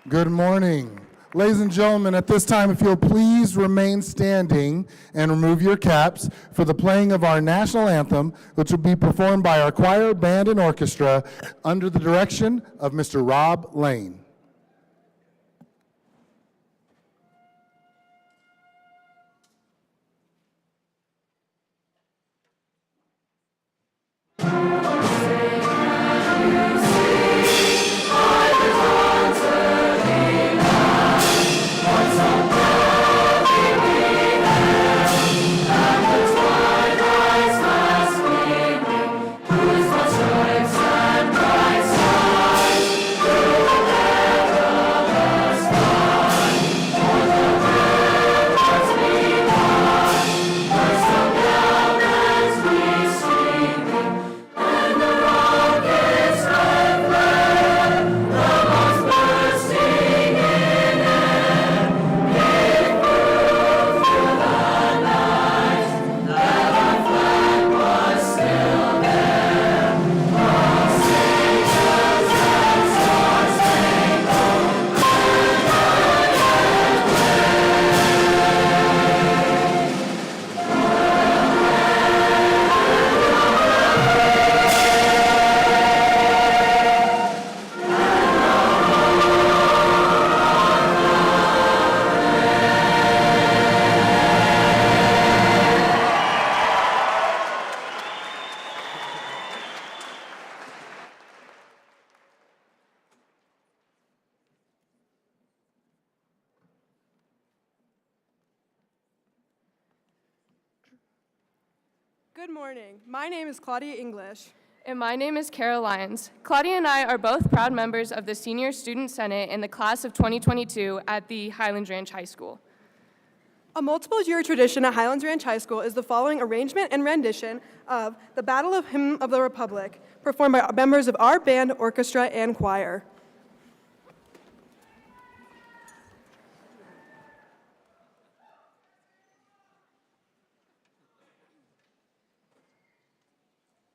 Good morning. Ladies and gentlemen, at this time, if you'll please remain standing and remove your caps for the playing of our national anthem, which will be performed by our choir, band, and orchestra under the direction of Mr. Rob Lane. Good morning. My name is Claudia English. And my name is Carol Lyons. Claudia and I are both proud members of the Senior Student Senate in the class of 2022 at the Highlands Ranch High School. A multiple-year tradition at Highlands Ranch High School is the following arrangement and rendition of the Battle of Hymn of the Republic, performed by members of our band, orchestra, and choir.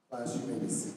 Class, you may be seated.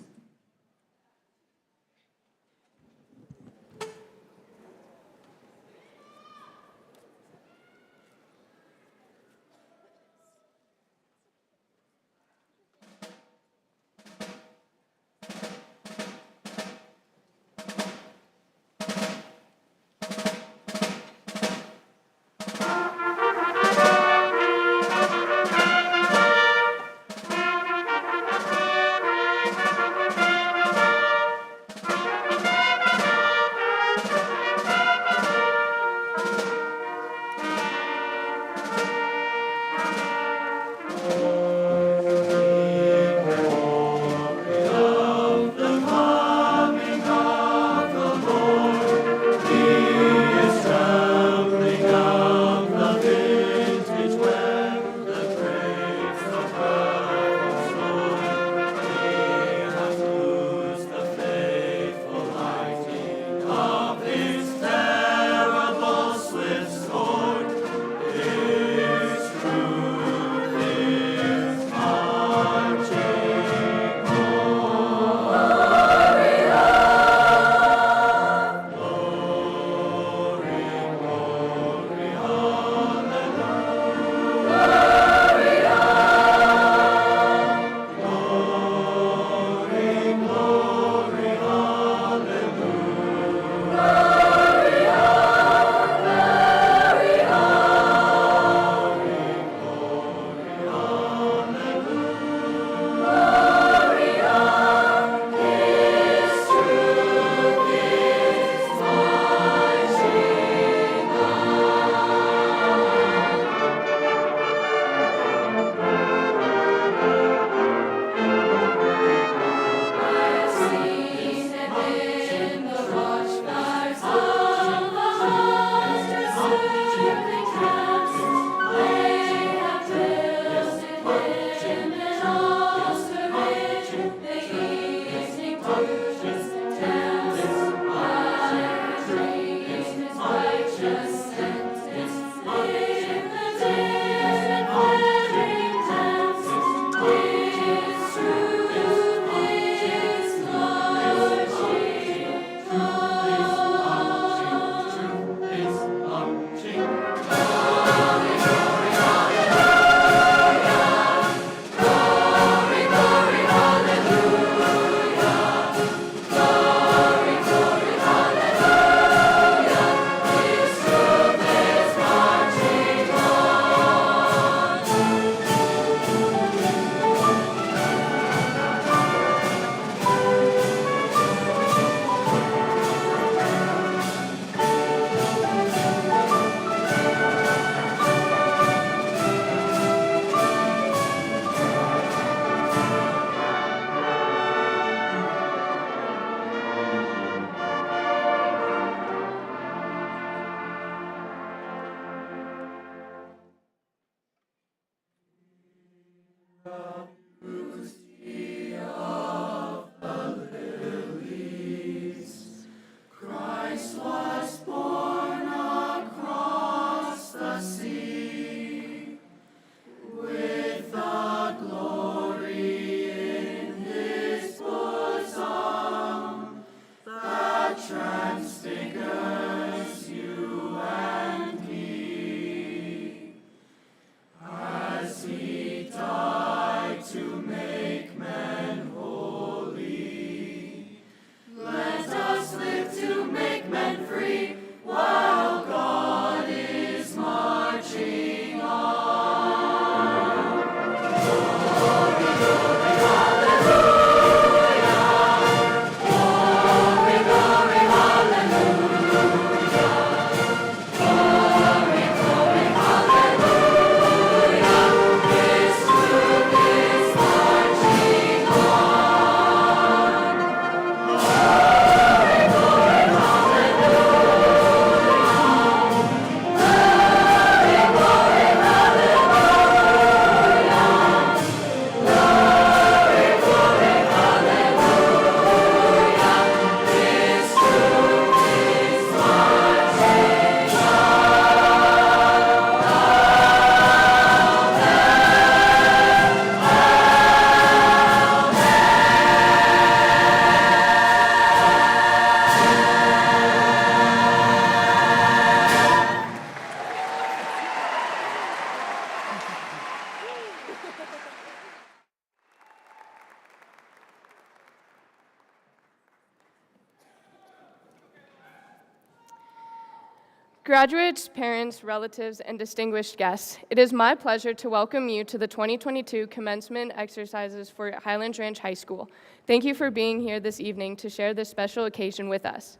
Graduates, parents, relatives, and distinguished guests, it is my pleasure to welcome you to the 2022 commencement exercises for Highlands Ranch High School. Thank you for being here this evening to share this special occasion with us.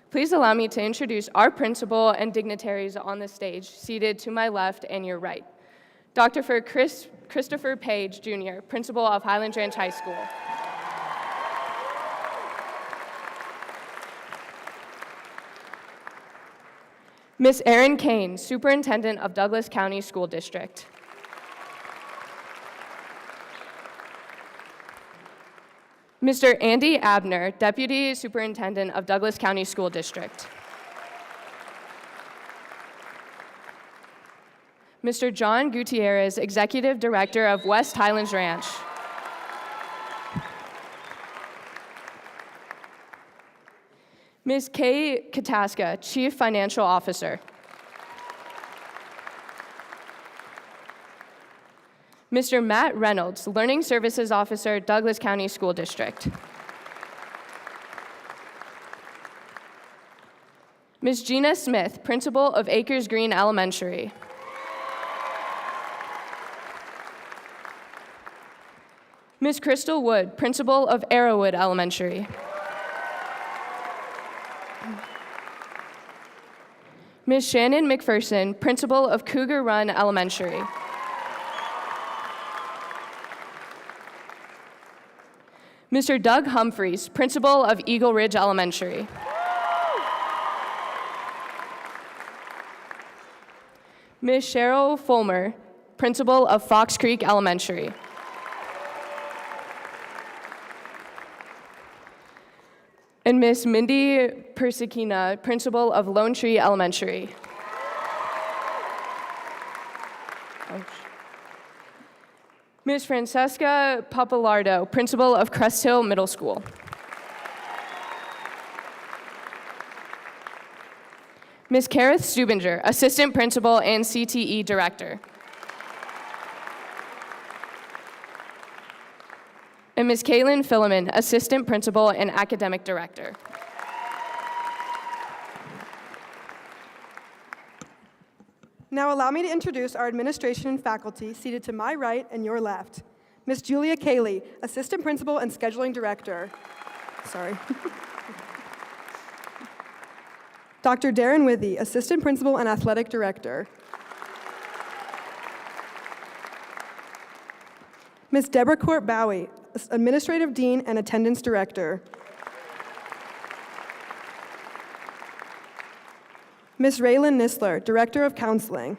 Please allow me to introduce our principal and dignitaries on the stage, seated to my left and your right. Dr. Christopher Page, Jr., Principal of Highlands Ranch High School. Ms. Erin Kane, Superintendent of Douglas County School District. Mr. Andy Abner, Deputy Superintendent of Douglas County School District. Mr. John Gutierrez, Executive Director of West Highlands Ranch. Ms. Kay Kataska, Chief Financial Officer. Mr. Matt Reynolds, Learning Services Officer, Douglas County School District. Ms. Gina Smith, Principal of Acres Green Elementary. Ms. Crystal Wood, Principal of Arrowwood Elementary. Ms. Shannon McPherson, Principal of Cougar Run Elementary. Mr. Doug Humphreys, Principal of Eagle Ridge Elementary. Ms. Cheryl Fulmer, Principal of Fox Creek Elementary. And Ms. Mindy Persikina, Principal of Lone Tree Elementary. Ms. Francesca Papalardo, Principal of Crest Hill Middle School. Ms. Kareth Stubinger, Assistant Principal and CTE Director. And Ms. Caitlin Filliman, Assistant Principal and Academic Director. Now allow me to introduce our administration and faculty seated to my right and your left. Ms. Julia Cayley, Assistant Principal and Scheduling Director. Sorry. Dr. Darren Withy, Assistant Principal and Athletic Director. Ms. Deborah Court Bowie, Administrative Dean and Attendance Director. Ms. Raylan Nisler, Director of Counseling.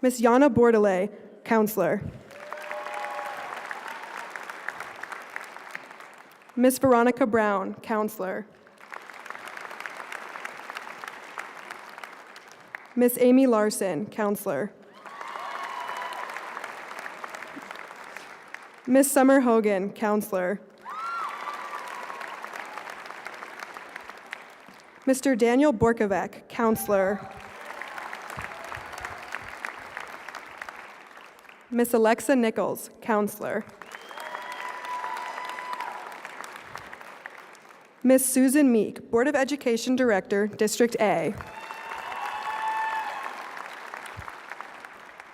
Ms. Yana Bordelais, Counselor. Ms. Veronica Brown, Counselor. Ms. Amy Larson, Counselor. Ms. Summer Hogan, Counselor. Mr. Daniel Borkovec, Counselor. Ms. Alexa Nichols, Counselor. Ms. Susan Meek, Board of Education Director, District A.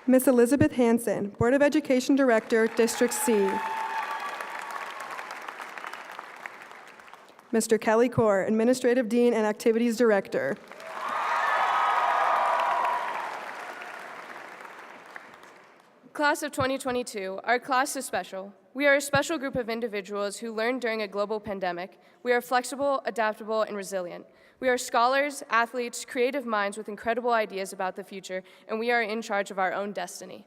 Ms. Elizabeth Hansen, Board of Education Director, District C. Mr. Kelly Kaur, Administrative Dean and Activities Director. Class of 2022, our class is special. We are a special group of individuals who learned during a global pandemic. We are flexible, adaptable, and resilient. We are scholars, athletes, creative minds with incredible ideas about the future, and we are in charge of our own destiny.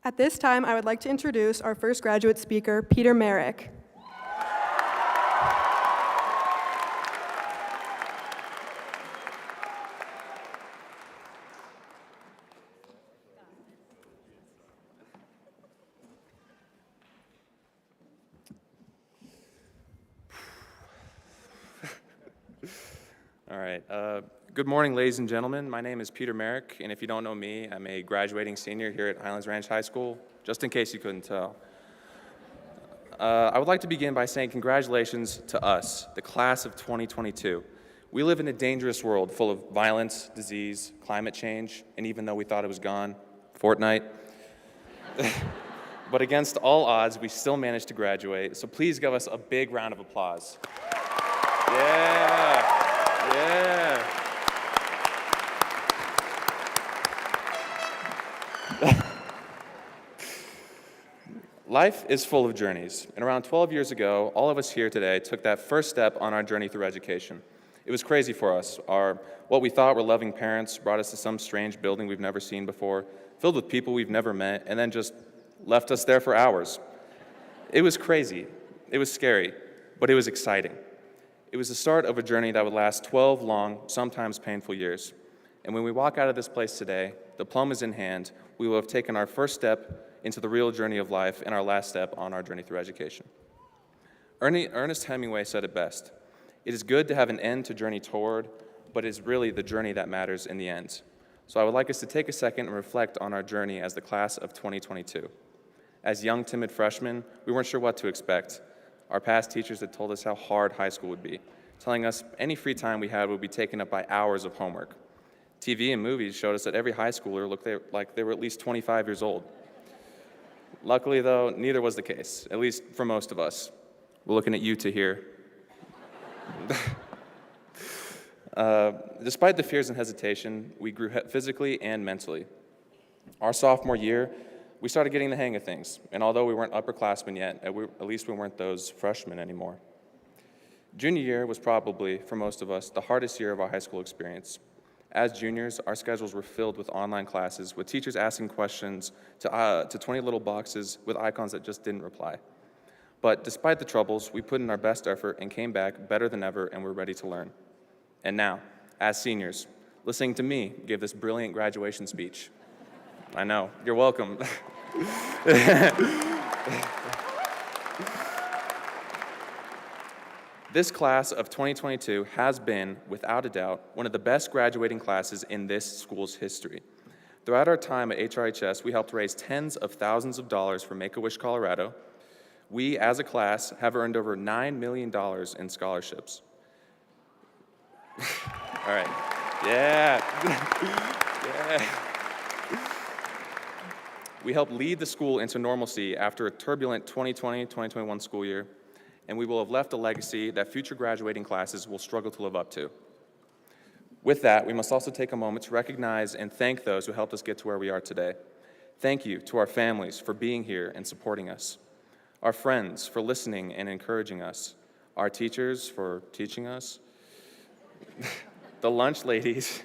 At this time, I would like to introduce our first graduate speaker, Peter Merrick. All right. Good morning, ladies and gentlemen. My name is Peter Merrick, and if you don't know me, I'm a graduating senior here at Highlands Ranch High School, just in case you couldn't tell. I would like to begin by saying congratulations to us, the class of 2022. We live in a dangerous world full of violence, disease, climate change, and even though we thought it was gone, Fortnite. But against all odds, we still managed to graduate, so please give us a big round of applause. Yeah, yeah. Life is full of journeys, and around 12 years ago, all of us here today took that first step on our journey through education. It was crazy for us. What we thought were loving parents brought us to some strange building we've never seen before, filled with people we've never met, and then just left us there for hours. It was crazy. It was scary, but it was exciting. It was the start of a journey that would last 12 long, sometimes painful years. And when we walk out of this place today, diplomas in hand, we will have taken our first step into the real journey of life and our last step on our journey through education. Ernest Hemingway said it best: "It is good to have an end to journey toward, but it is really the journey that matters in the end." So I would like us to take a second and reflect on our journey as the class of 2022. As young, timid freshmen, we weren't sure what to expect. Our past teachers had told us how hard high school would be, telling us any free time we had would be taken up by hours of homework. TV and movies showed us that every high schooler looked like they were at least 25 years old. Luckily, though, neither was the case, at least for most of us. We're looking at you to hear. Despite the fears and hesitation, we grew physically and mentally. Our sophomore year, we started getting the hang of things, and although we weren't upperclassmen yet, at least we weren't those freshmen anymore. Junior year was probably, for most of us, the hardest year of our high school experience. As juniors, our schedules were filled with online classes, with teachers asking questions to 20 little boxes with icons that just didn't reply. But despite the troubles, we put in our best effort and came back better than ever, and we're ready to learn. And now, as seniors, listening to me give this brilliant graduation speech. I know, you're welcome. This class of 2022 has been, without a doubt, one of the best graduating classes in this school's history. Throughout our time at HRHS, we helped raise tens of thousands of dollars for Make-A-Wish Colorado. We, as a class, have earned over $9 million in scholarships. All right, yeah. Yeah. We helped lead the school into normalcy after a turbulent 2020-2021 school year, and we will have left a legacy that future graduating classes will struggle to live up to. With that, we must also take a moment to recognize and thank those who helped us get to where we are today. Thank you to our families for being here and supporting us, our friends for listening and encouraging us, our teachers for teaching us, the lunch ladies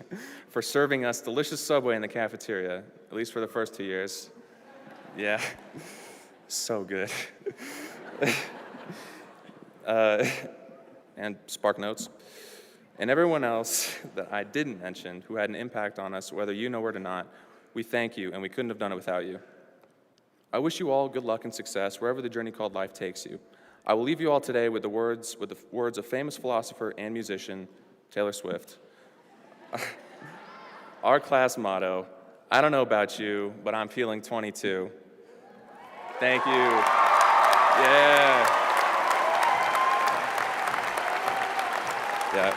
for serving us delicious Subway in the cafeteria, at least for the first 2 years. Yeah, so good. And Spark Notes, and everyone else that I didn't mention who had an impact on us, whether you know it or not, we thank you, and we couldn't have done it without you. I wish you all good luck and success wherever the journey called life takes you. I will leave you all today with the words of famous philosopher and musician Taylor Swift. Our class motto: "I don't know about you, but I'm feeling 22." Thank you. Yeah. Yeah.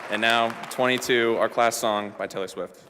And now, 22, our class song by Taylor Swift.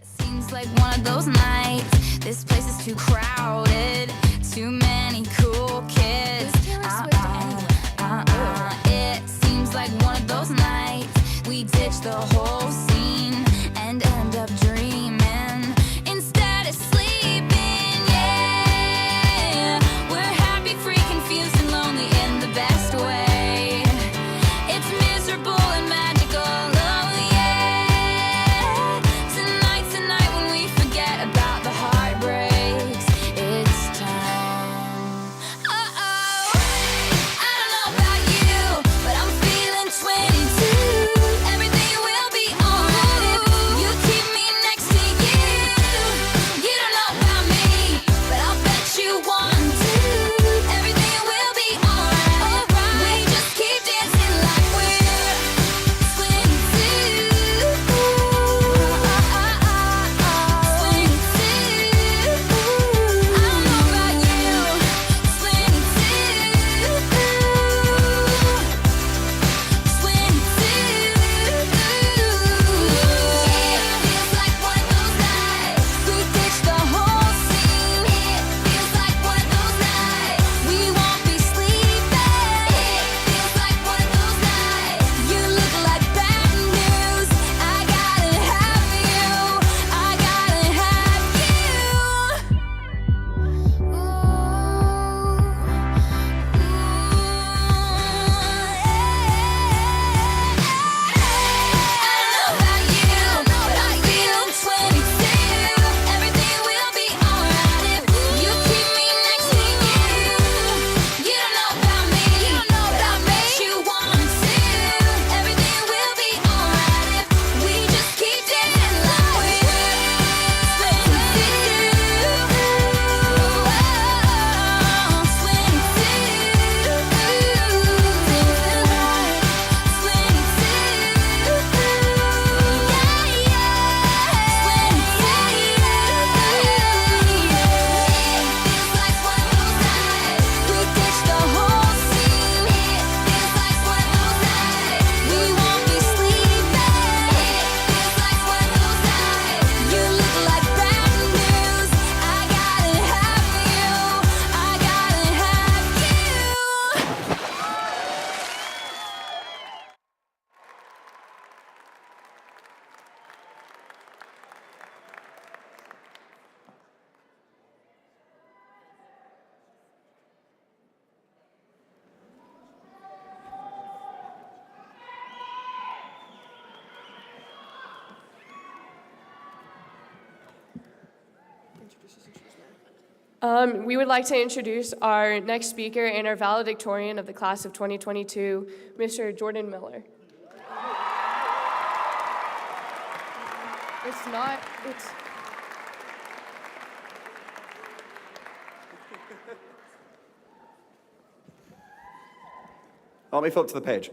Seems like one of those nights. This place is too crowded. Too many cool kids. the whole scene and end up dreaming instead of sleeping. Yeah, we're happy, free, confused, and lonely in the best way. It's miserable and magical. Oh yeah. Tonight, when we forget about the heartbreaks, it's time. Uh-oh. I don't know about you, but I'm feeling 22. Everything will be alright if you keep me next to you. You don't know about me, but I'll bet you want to. Everything will be alright. We just keep dancing like we're 22. 22. I don't know about you. 22. It feels like one of those nights we ditch the whole scene. It feels like one of those nights we won't be sleeping. It feels like one of those nights you look like bad news. I gotta have you. I gotta have you. Everything will be alright if you keep me next to you. You don't know about me, but I bet you want to. Everything will be alright if we just keep dancing like we're 22. We would like to introduce our next speaker and our valedictorian of the class of 2022, Mr. Jordan Miller. It's Let me flip to the page.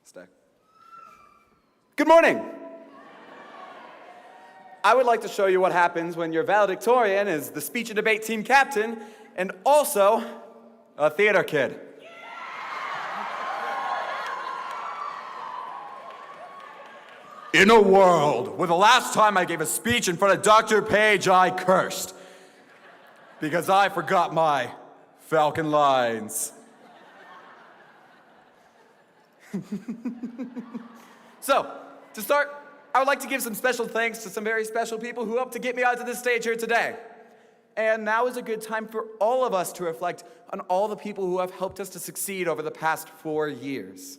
Stay. Good morning. I would like to show you what happens when your valedictorian is the speech and debate team captain and also a theater kid. In a world where the last time I gave a speech in front of Dr. Page, I cursed because I forgot my Falcon lines. So, to start, I would like to give some special thanks to some very special people who helped to get me onto this stage here today. And now is a good time for all of us to reflect on all the people who have helped us to succeed over the past 4 years.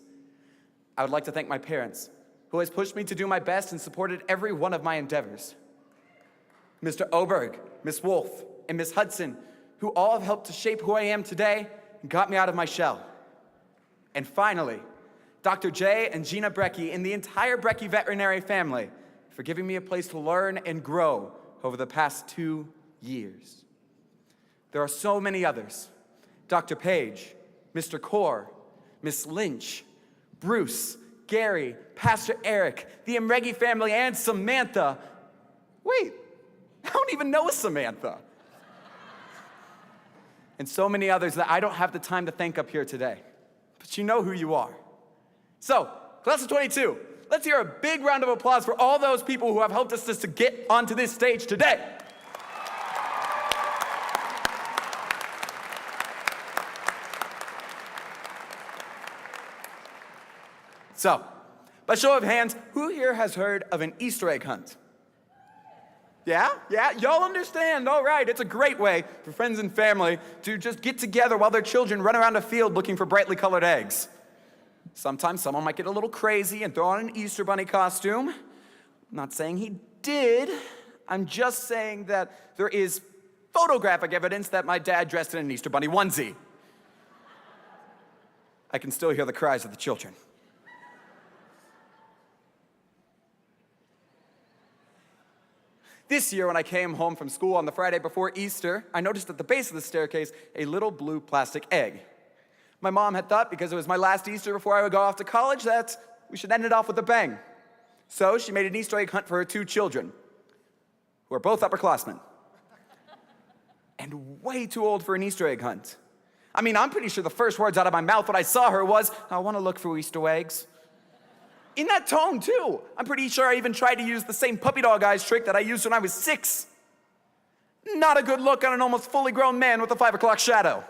I would like to thank my parents, who has pushed me to do my best and supported every one of my endeavors. Mr. Oberg, Miss Wolf, and Miss Hudson, who all have helped to shape who I am today and got me out of my shell. And finally, Dr. J and Gina Brecky and the entire Brecky veterinary family for giving me a place to learn and grow over the past 2 years. There are so many others. Dr. Page, Mr. Core, Miss Lynch, Bruce, Gary, Pastor Eric, the Imregi family, and Samantha. Wait, I don't even know a Samantha. And so many others that I don't have the time to thank up here today. But you know who you are. So, class of 22, let's hear a big round of applause for all those people who have helped us just to get onto this stage today. So, by show of hands, who here has heard of an Easter egg hunt? Yeah? Y'all understand. All right. It's a great way for friends and family to just get together while their children run around a field looking for brightly colored eggs. Sometimes someone might get a little crazy and throw on an Easter bunny costume. I'm not saying he did. I'm just saying that there is photographic evidence that my dad dressed in an Easter bunny onesie. I can still hear the cries of the children. This year, when I came home from school on the Friday before Easter, I noticed at the base of the staircase a little blue plastic egg. My mom had thought, because it was my last Easter before I would go off to college, that we should end it off with a bang. So she made an Easter egg hunt for her 2 children, who are both upperclassmen, and way too old for an Easter egg hunt. I mean, I'm pretty sure the first words out of my mouth when I saw her was, "I want to look for Easter eggs." In that tone, too. I'm pretty sure I even tried to use the same puppy dog eyes trick that I used when I was 6. Not a good look on an almost fully grown man with a 5 o'clock shadow.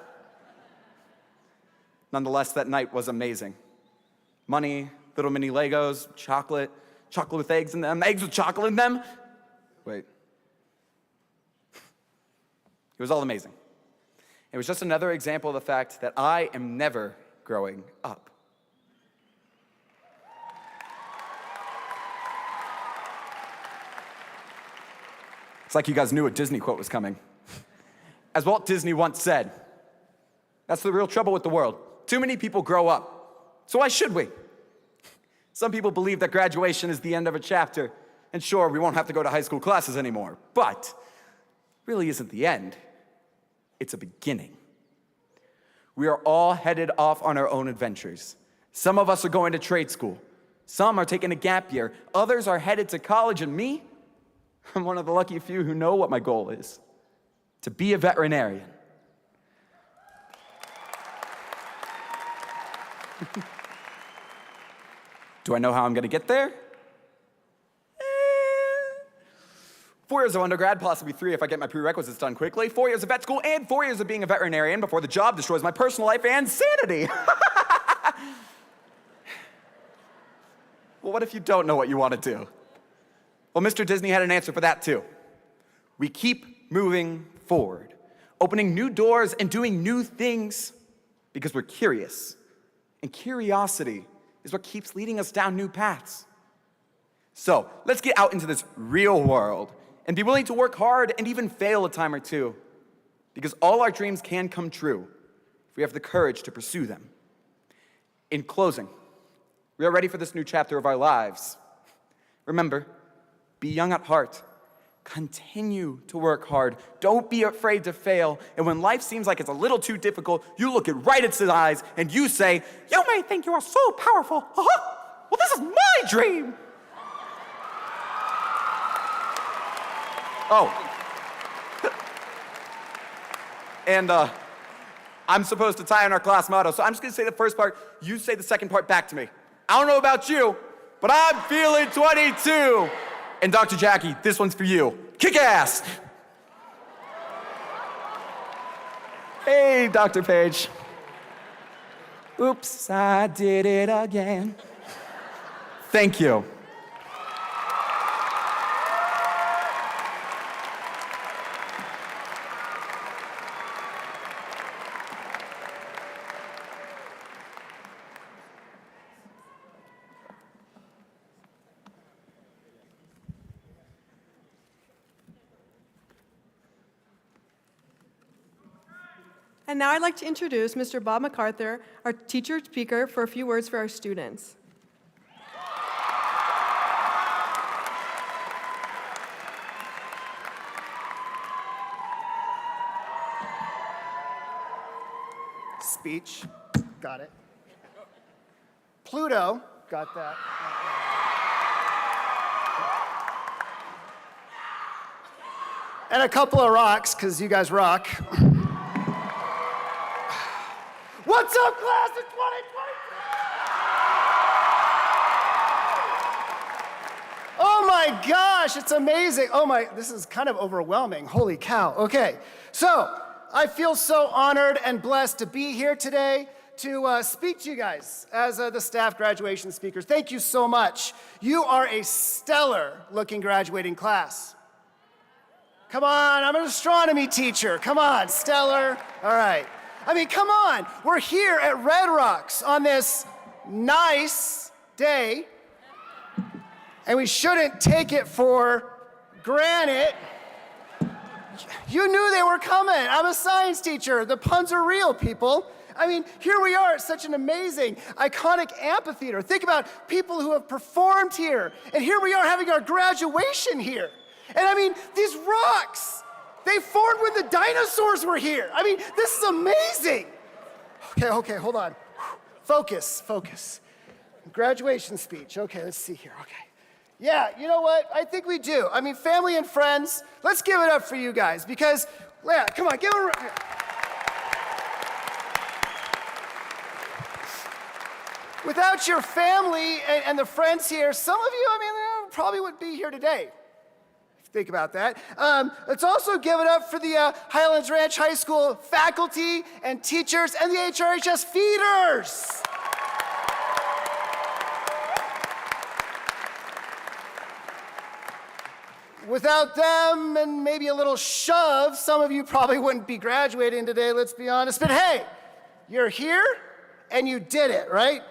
Nonetheless, that night was amazing. Money, little mini Legos, chocolate with eggs in them, eggs with chocolate in them. Wait. It was all amazing. It was just another example of the fact that I am never growing up. It's like you guys knew a Disney quote was coming. As Walt Disney once said, that's the real trouble with the world. Too many people grow up. So why should we? Some people believe that graduation is the end of a chapter, and sure, we won't have to go to high school classes anymore, but really isn't the end. It's a beginning. We are all headed off on our own adventures. Some of us are going to trade school. Some are taking a gap year. Others are headed to college, and me? I'm one of the lucky few who know what my goal is, to be a veterinarian. Do I know how I'm gonna get there? 4 years of undergrad, possibly 3 if I get my prerequisites done quickly, 4 years of vet school, and 4 years of being a veterinarian before the job destroys my personal life and sanity. Well, what if you don't know what you want to do? Well, Mr. Disney had an answer for that too. We keep moving forward, opening new doors and doing new things because we're curious. And curiosity is what keeps leading us down new paths. So let's get out into this real world and be willing to work hard and even fail a time or two, because all our dreams can come true if we have the courage to pursue them. In closing, we are ready for this new chapter of our lives. Remember, be young at heart. Continue to work hard. Don't be afraid to fail. And when life seems like it's a little too difficult, you look it right into its eyes and you say, "You may think you are so powerful. Well, this is my dream." Oh. And I'm supposed to tie in our class motto, so I'm just gonna say the first part, you say the second part back to me. I don't know about you, but I'm feeling 22. And Dr. Jackie, this one's for you. Kick ass! Hey, Dr. Page. Oops, I did it again. Thank you. And now I'd like to introduce Mr. Bob MacArthur, our teacher speaker, for a few words for our students. Speech, got it. Pluto, got that. And a couple of rocks, because you guys rock. What's up, class of 2023? Oh my gosh, it's amazing. Oh my, this is kind of overwhelming. Holy cow. Okay, so I feel so honored and blessed to be here today to speak to you guys as the staff graduation speakers. Thank you so much. You are a stellar-looking graduating class. Come on, I'm an astronomy teacher. Come on, stellar. All right. I mean, come on. We're here at Red Rocks on this nice day, and we shouldn't take it for granted. You knew they were coming. I'm a science teacher. The puns are real, people. I mean, here we are at such an amazing, iconic amphitheater. Think about people who have performed here. And here we are having our graduation here. And I mean, these rocks, they formed when the dinosaurs were here. I mean, this is amazing. Okay, hold on. Focus. Graduation speech. Okay, let's see here. Okay. Yeah, you know what? I think we do. I mean, family and friends, let's give it up for you guys because, yeah, come on, give it a round. Without your family and the friends here, some of you, I mean, probably wouldn't be here today. Think about that. Let's also give it up for the Highlands Ranch High School faculty and teachers and the HRHS feeders. Without them and maybe a little shove, some of you probably wouldn't be graduating today, let's be honest. But hey, you're here and you did it, right?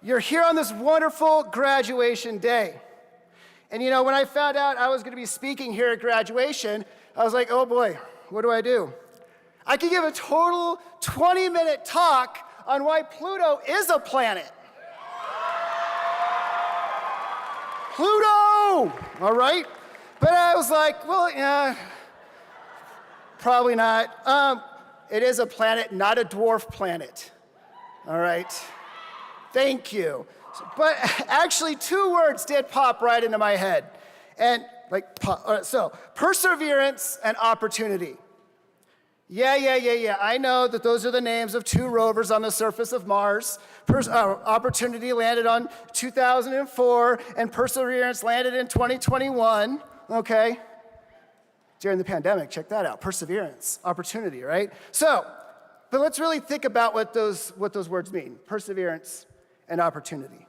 You're here on this wonderful graduation day. And you know, when I found out I was going to be speaking here at graduation, I was like, oh boy, what do? I could give a total 20-minute talk on why Pluto is a planet. Pluto! All right? But I was like, well, yeah, probably not. It is a planet, not a dwarf planet. All right? Thank you. But actually, 2 words did pop right into my head. And so perseverance and opportunity. Yeah. I know that those are the names of 2 rovers on the surface of Mars. Opportunity landed on 2004, and Perseverance landed in 2021. Okay? During the pandemic, check that out. Perseverance, opportunity, right? So, but let's really think about what those words mean. Perseverance and opportunity.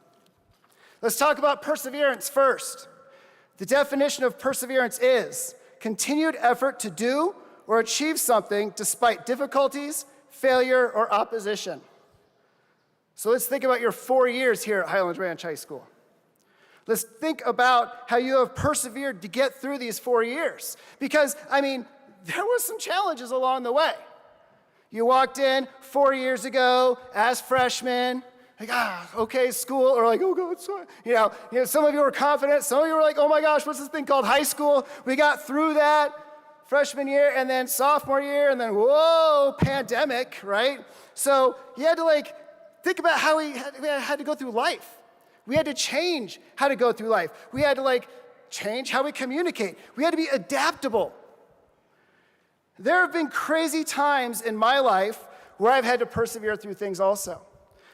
Let's talk about perseverance first. The definition of perseverance is continued effort to do or achieve something despite difficulties, failure, or opposition. So let's think about your 4 years here at Highlands Ranch High School. Let's think about how you have persevered to get through these 4 years. Because, I mean, there was some challenges along the way. You walked in 4 years ago as freshmen, like, okay, school, or like, oh God, sorry. You know, some of you were confident, some of you were like, oh my gosh, what's this thing called high school? We got through that freshman year, and then sophomore year, and then whoa, pandemic, right? So you had to think about how we had to go through life. We had to change how to go through life. We had to change how we communicate. We had to be adaptable. There have been crazy times in my life where I've had to persevere through things also.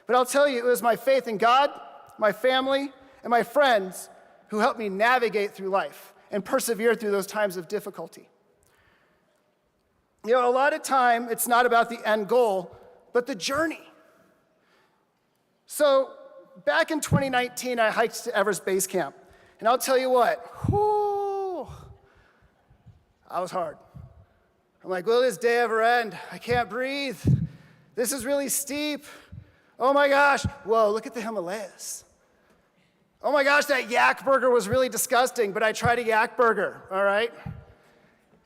But I'll tell you, it was my faith in God, my family, and my friends who helped me navigate through life and persevere through those times of difficulty. You know, a lot of time, it's not about the end goal, but the journey. So back in 2019, I hiked to Everest Base Camp. And I'll tell you what, I was hard. I'm like, will this day ever end? I can't breathe. This is really steep. Oh my gosh, whoa, look at the Himalayas. Oh my gosh, that yak burger was really disgusting, but I tried a yak burger, all right?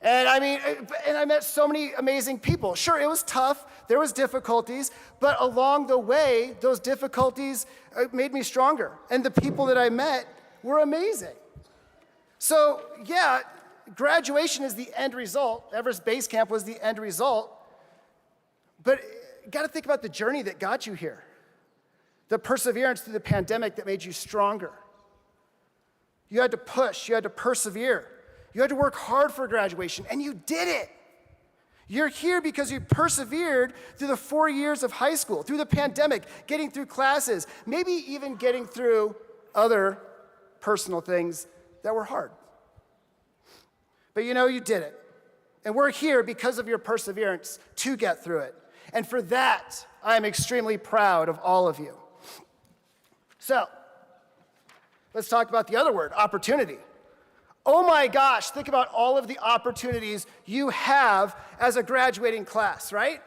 And I met so many amazing people. Sure, it was tough, there was difficulties, but along the way, those difficulties made me stronger. And the people that I met were amazing. So yeah, graduation is the end result. Everest Base Camp was the end result. But you gotta think about the journey that got you here. The perseverance through the pandemic that made you stronger. You had to push, you had to persevere. You had to work hard for graduation, and you did it. You're here because you persevered through the 4 years of high school, through the pandemic, getting through classes, maybe even getting through other personal things that were hard. But you know, you did it. And we're here because of your perseverance to get through it. And for that, I am extremely proud of all of you. So, let's talk about the other word, opportunity. Oh my gosh, think about all of the opportunities you have as a graduating class, right?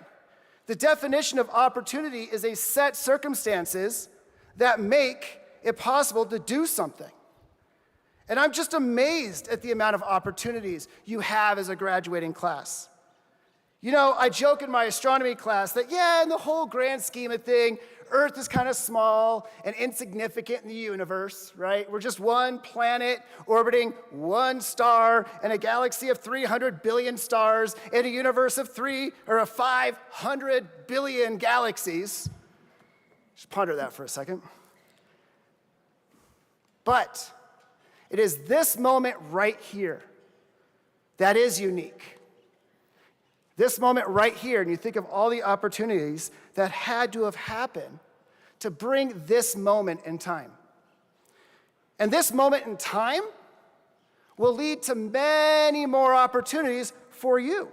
The definition of opportunity is a set circumstances that make it possible to do something. And I'm just amazed at the amount of opportunities you have as a graduating class. You know, I joke in my astronomy class that, yeah, in the whole grand scheme of thing, Earth is kind of small and insignificant in the universe, right? We're just one planet orbiting one star in a galaxy of 300 billion stars in a universe of 500 billion galaxies. Just ponder that for a second. But it is this moment right here that is unique. This moment right here, and you think of all the opportunities that had to have happened to bring this moment in time. And this moment in time will lead to many more opportunities for you.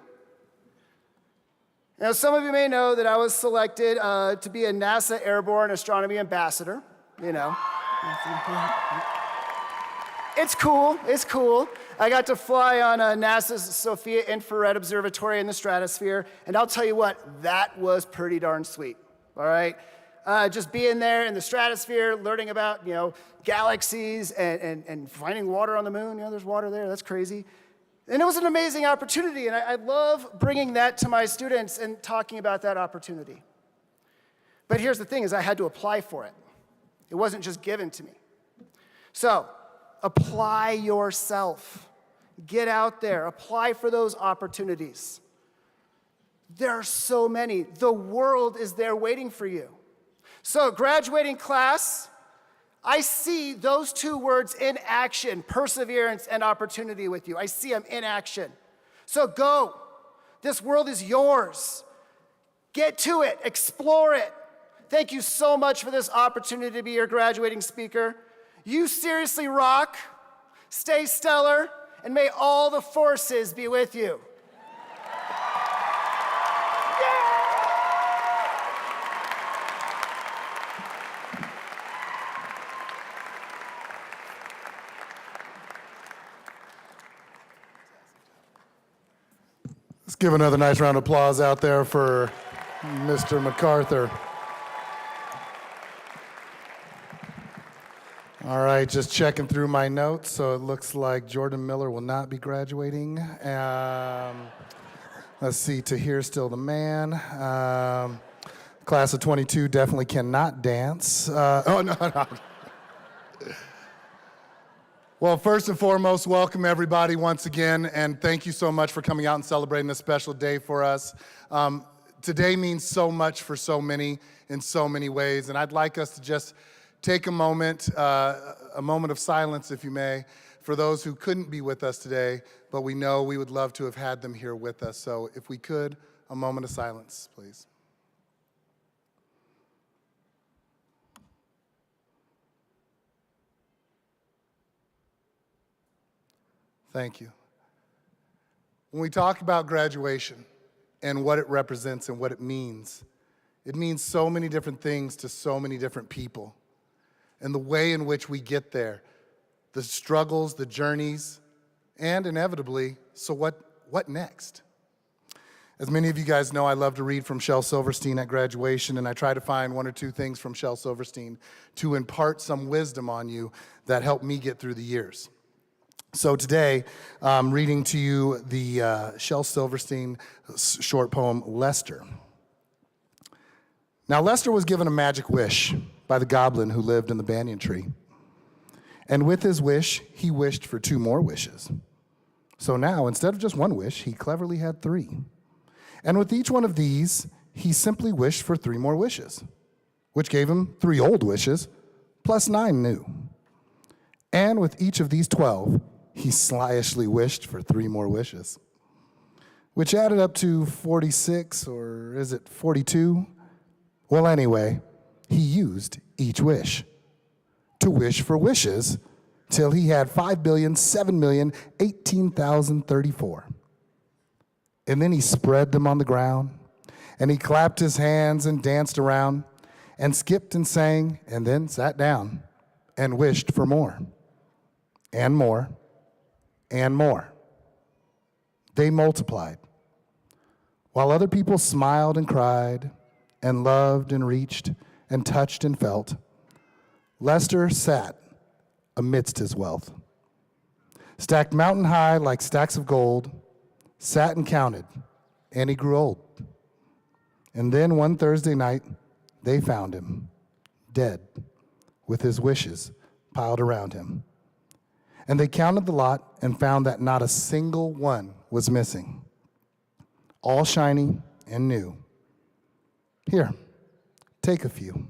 Now, some of you may know that I was selected to be a NASA Airborne Astronomy Ambassador, you know. It's cool, it's cool. I got to fly on NASA's Sophia Infrared Observatory in the stratosphere, and I'll tell you what, that was pretty darn sweet, all right? Just being there in the stratosphere, learning about, you know, galaxies and finding water on the moon. You know, there's water there, that's crazy. And it was an amazing opportunity, and I love bringing that to my students and talking about that opportunity. But here's the thing, is I had to apply for it. It wasn't just given to me. So, apply yourself. Get out there, apply for those opportunities. There are so many. The world is there waiting for you. So, graduating class, I see those two words in action, perseverance and opportunity with you. I see them in action. So go. This world is yours. Get to it, explore it. Thank you so much for this opportunity to be your graduating speaker. You seriously rock, stay stellar, and may all the forces be with you. Let's give another nice round of applause out there for Mr. MacArthur. All right, just checking through my notes. So it looks like Jordan Miller will not be graduating. Let's see, Tahir's still the man. Class of 22 definitely cannot dance. No. Well, first and foremost, welcome everybody once again, and thank you so much for coming out and celebrating this special day for us. Today means so much for so many in so many ways, and I'd like us to just take a moment of silence, if you may, for those who couldn't be with us today, but we know we would love to have had them here with us. So if we could, a moment of silence, please. Thank you. When we talk about graduation and what it represents and what it means so many different things to so many different people. And the way in which we get there, the struggles, the journeys, and inevitably, so what next? As many of you guys know, I love to read from Shel Silverstein at graduation, and I try to find one or two things from Shel Silverstein to impart some wisdom on you that help me get through the years. So today, I'm reading to you the Shel Silverstein short poem, Lester. Now, Lester was given a magic wish by the goblin who lived in the banyan tree. And with his wish, he wished for 2 more wishes. So now, instead of just 1 wish, he cleverly had 3. And with each one of these, he simply wished for 3 more wishes, which gave him 3 old wishes, plus 9 new. And with each of these 12, he slyishly wished for 3 more wishes, which added up to 46, or is it 42? Well, anyway, he used each wish to wish for wishes till he had 5,007,018,034. And then he spread them on the ground And he clapped his hands and danced around and skipped and sang and then sat down and wished for more and more and more. They multiplied. While other people smiled and cried and loved and reached and touched and felt, Lester sat amidst his wealth. Stacked mountain high like stacks of gold, sat and counted, and he grew old. And then one Thursday night, they found him, dead, with his wishes piled around him. And they counted the lot and found that not a single one was missing, all shiny and new. Here, take a few,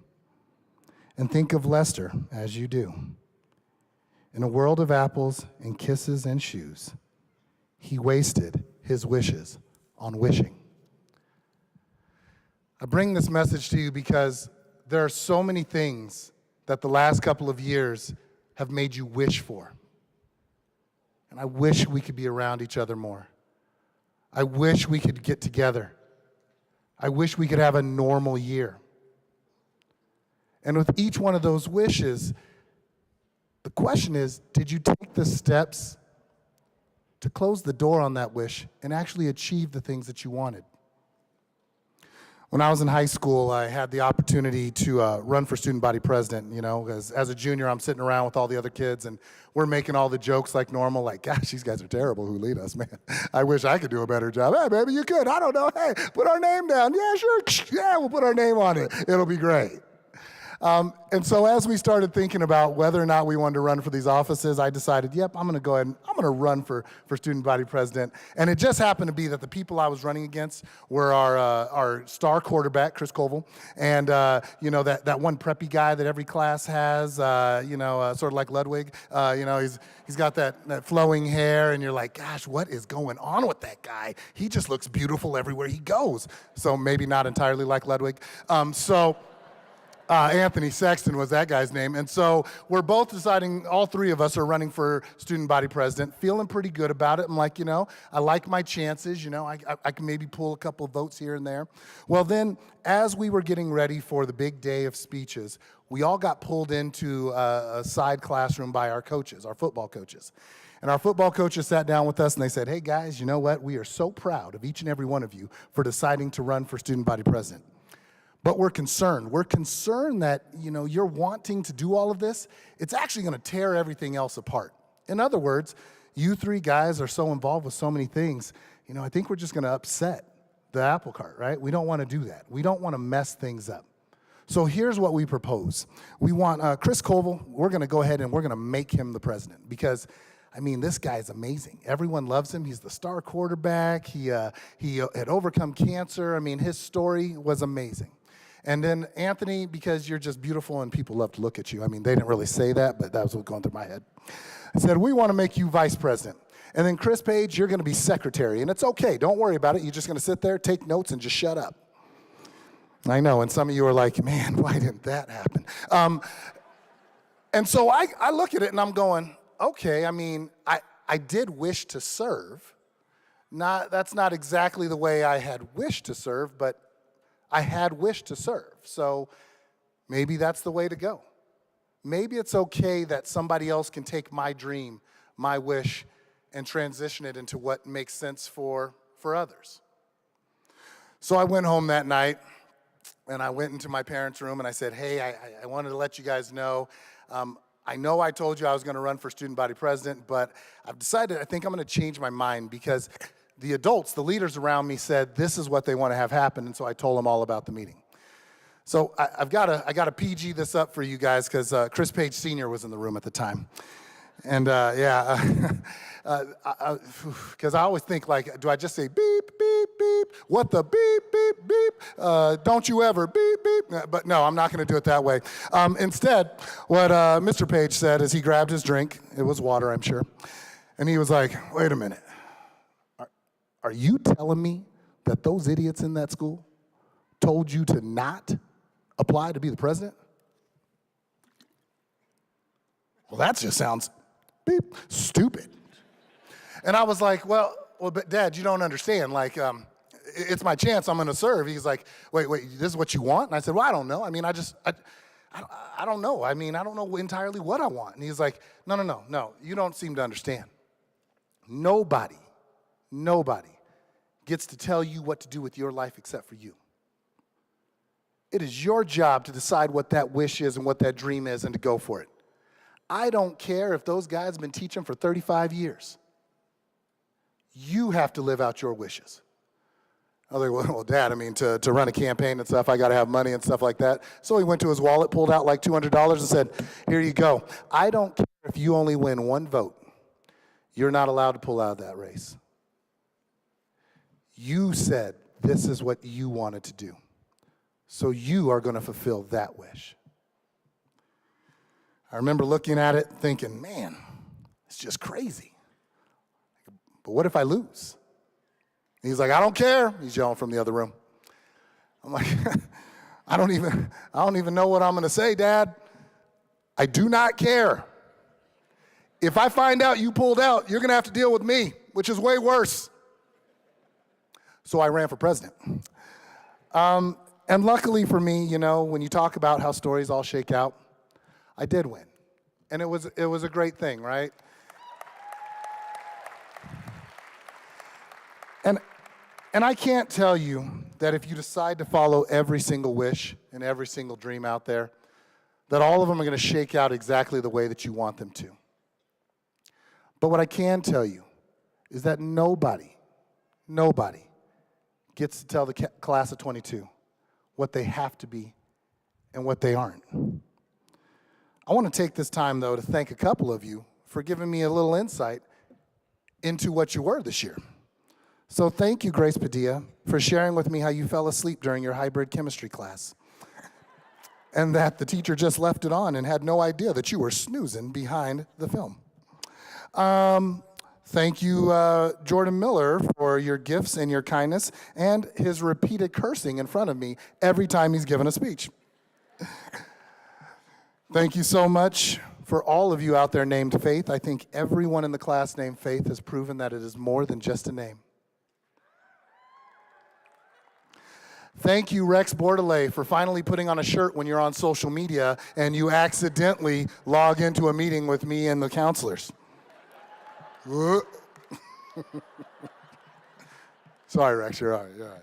and think of Lester as you do. In a world of apples and kisses and shoes, he wasted his wishes on wishing. I bring this message to you because there are so many things that the last couple of years have made you wish for. And I wish we could be around each other more. I wish we could get together. I wish we could have a normal year. And with each one of those wishes, the question is, did you take the steps to close the door on that wish and actually achieve the things that you wanted? When I was in high school, I had the opportunity to run for student body president. You know, as a junior, I'm sitting around with all the other kids, and we're making all the jokes like normal, like, gosh, these guys are terrible who lead us, man. I wish I could do a better job. Hey, maybe you could. I don't know. Hey, put our name down. Yeah, sure. Yeah, we'll put our name on it. It'll be great. And so as we started thinking about whether or not we wanted to run for these offices, I decided, yep, I'm going to go ahead and I'm going to run for student body president. And it just happened to be that the people I was running against were our star quarterback, Chris Koval, and that one preppy guy that every class has, sort of like Ludwig. He's got that flowing hair, and you're like, gosh, what is going on with that guy? He just looks beautiful everywhere he goes. So maybe not entirely like Ludwig. Anthony Sexton was that guy's name. And so we're both deciding, all three of us are running for student body president, feeling pretty good about it. I'm like, I like my chances. I can maybe pull a couple of votes here and there. Well, then, as we were getting ready for the big day of speeches, we all got pulled into a side classroom by our coaches, our football coaches. And our football coaches sat down with us and they said, hey guys, you know what? We are so proud of each and every one of you for deciding to run for student body president. But we're concerned. We're concerned that, you're wanting to do all of this. It's actually going to tear everything else apart. In other words, you three guys are so involved with so many things, I think we're just going to upset the apple cart, right? We don't want to do that. We don't want to mess things up. So here's what we propose. We want Chris Koval. We're going to go ahead and we're going to make him the president because, this guy's amazing. Everyone loves him. He's the star quarterback. He had overcome cancer. His story was amazing. And then Anthony, because you're just beautiful and people love to look at you. They didn't really say that, but that was what was going through my head. I said, we want to make you vice president. And then Chris Page, you're going to be secretary. And it's okay. Don't worry about it. You're just going to sit there, take notes, and just shut up. I know. And some of you are like, man, why didn't that happen? And so I look at it and I'm going, okay, I did wish to serve. That's not exactly the way I had wished to serve, but I had wished to serve, so maybe that's the way to go. Maybe it's okay that somebody else can take my dream, my wish, and transition it into what makes sense for others. So I went home that night, and I went into my parents' room, and I said, hey, I wanted to let you guys know, I know I told you I was going to run for student body president, but I've decided I think I'm going to change my mind because the adults, the leaders around me said this is what they want to have happen, and so I told them all about the meeting. So I got to PG this up for you guys because Chris Page Sr. was in the room at the time. And because I always think like, do I just say beep, beep, beep, what the beep, beep, beep, don't you ever beep, beep? But no, I'm not going to do it that way. Instead, what Mr. Page said is he grabbed his drink, it was water, I'm sure, and he was like, wait a minute. Are you telling me that those idiots in that school told you to not apply to be the president? Well, that just sounds beep, stupid. And I was like, well, but Dad, you don't understand. Like, it's my chance, I'm gonna serve. He's like, wait, this is what you want? And I said, well, I don't know. I mean, I don't know. I mean, I don't know entirely what I want. And he's like, no, you don't seem to understand. Nobody gets to tell you what to do with your life except for you. It is your job to decide what that wish is and what that dream is and to go for it. I don't care if those guys have been teaching for 35 years. You have to live out your wishes. I was like, well, Dad, I mean, to run a campaign and stuff, I got to have money and stuff like that. So he went to his wallet, pulled out like $200 and said, here you go. I don't care if you only win one vote. You're not allowed to pull out of that race. You said this is what you wanted to do. So you are going to fulfill that wish. I remember looking at it thinking, man, it's just crazy. But what if I lose? He's like, I don't care. He's yelling from the other room. I'm like, I don't even know what I'm going to say, Dad. I do not care. If I find out you pulled out, you're going to have to deal with me, which is way worse. So I ran for president. And luckily for me, you know, when you talk about how stories all shake out, I did win. And it was a great thing, right? And I can't tell you that if you decide to follow every single wish and every single dream out there, that all of them are going to shake out exactly the way that you want them to. But what I can tell you is that nobody gets to tell the class of 22 what they have to be and what they aren't. I want to take this time, though, to thank a couple of you for giving me a little insight into what you were this year. So thank you, Grace Padilla, for sharing with me how you fell asleep during your hybrid chemistry class, and that the teacher just left it on and had no idea that you were snoozing behind the film. Thank you, Jordan Miller, for your gifts and your kindness and his repeated cursing in front of me every time he's given a speech. Thank you so much for all of you out there named Faith. I think everyone in the class named Faith has proven that it is more than just a name. Thank you, Rex Bordelais, for finally putting on a shirt when you're on social media and you accidentally log into a meeting with me and the counselors. Sorry, Rex, you're all right.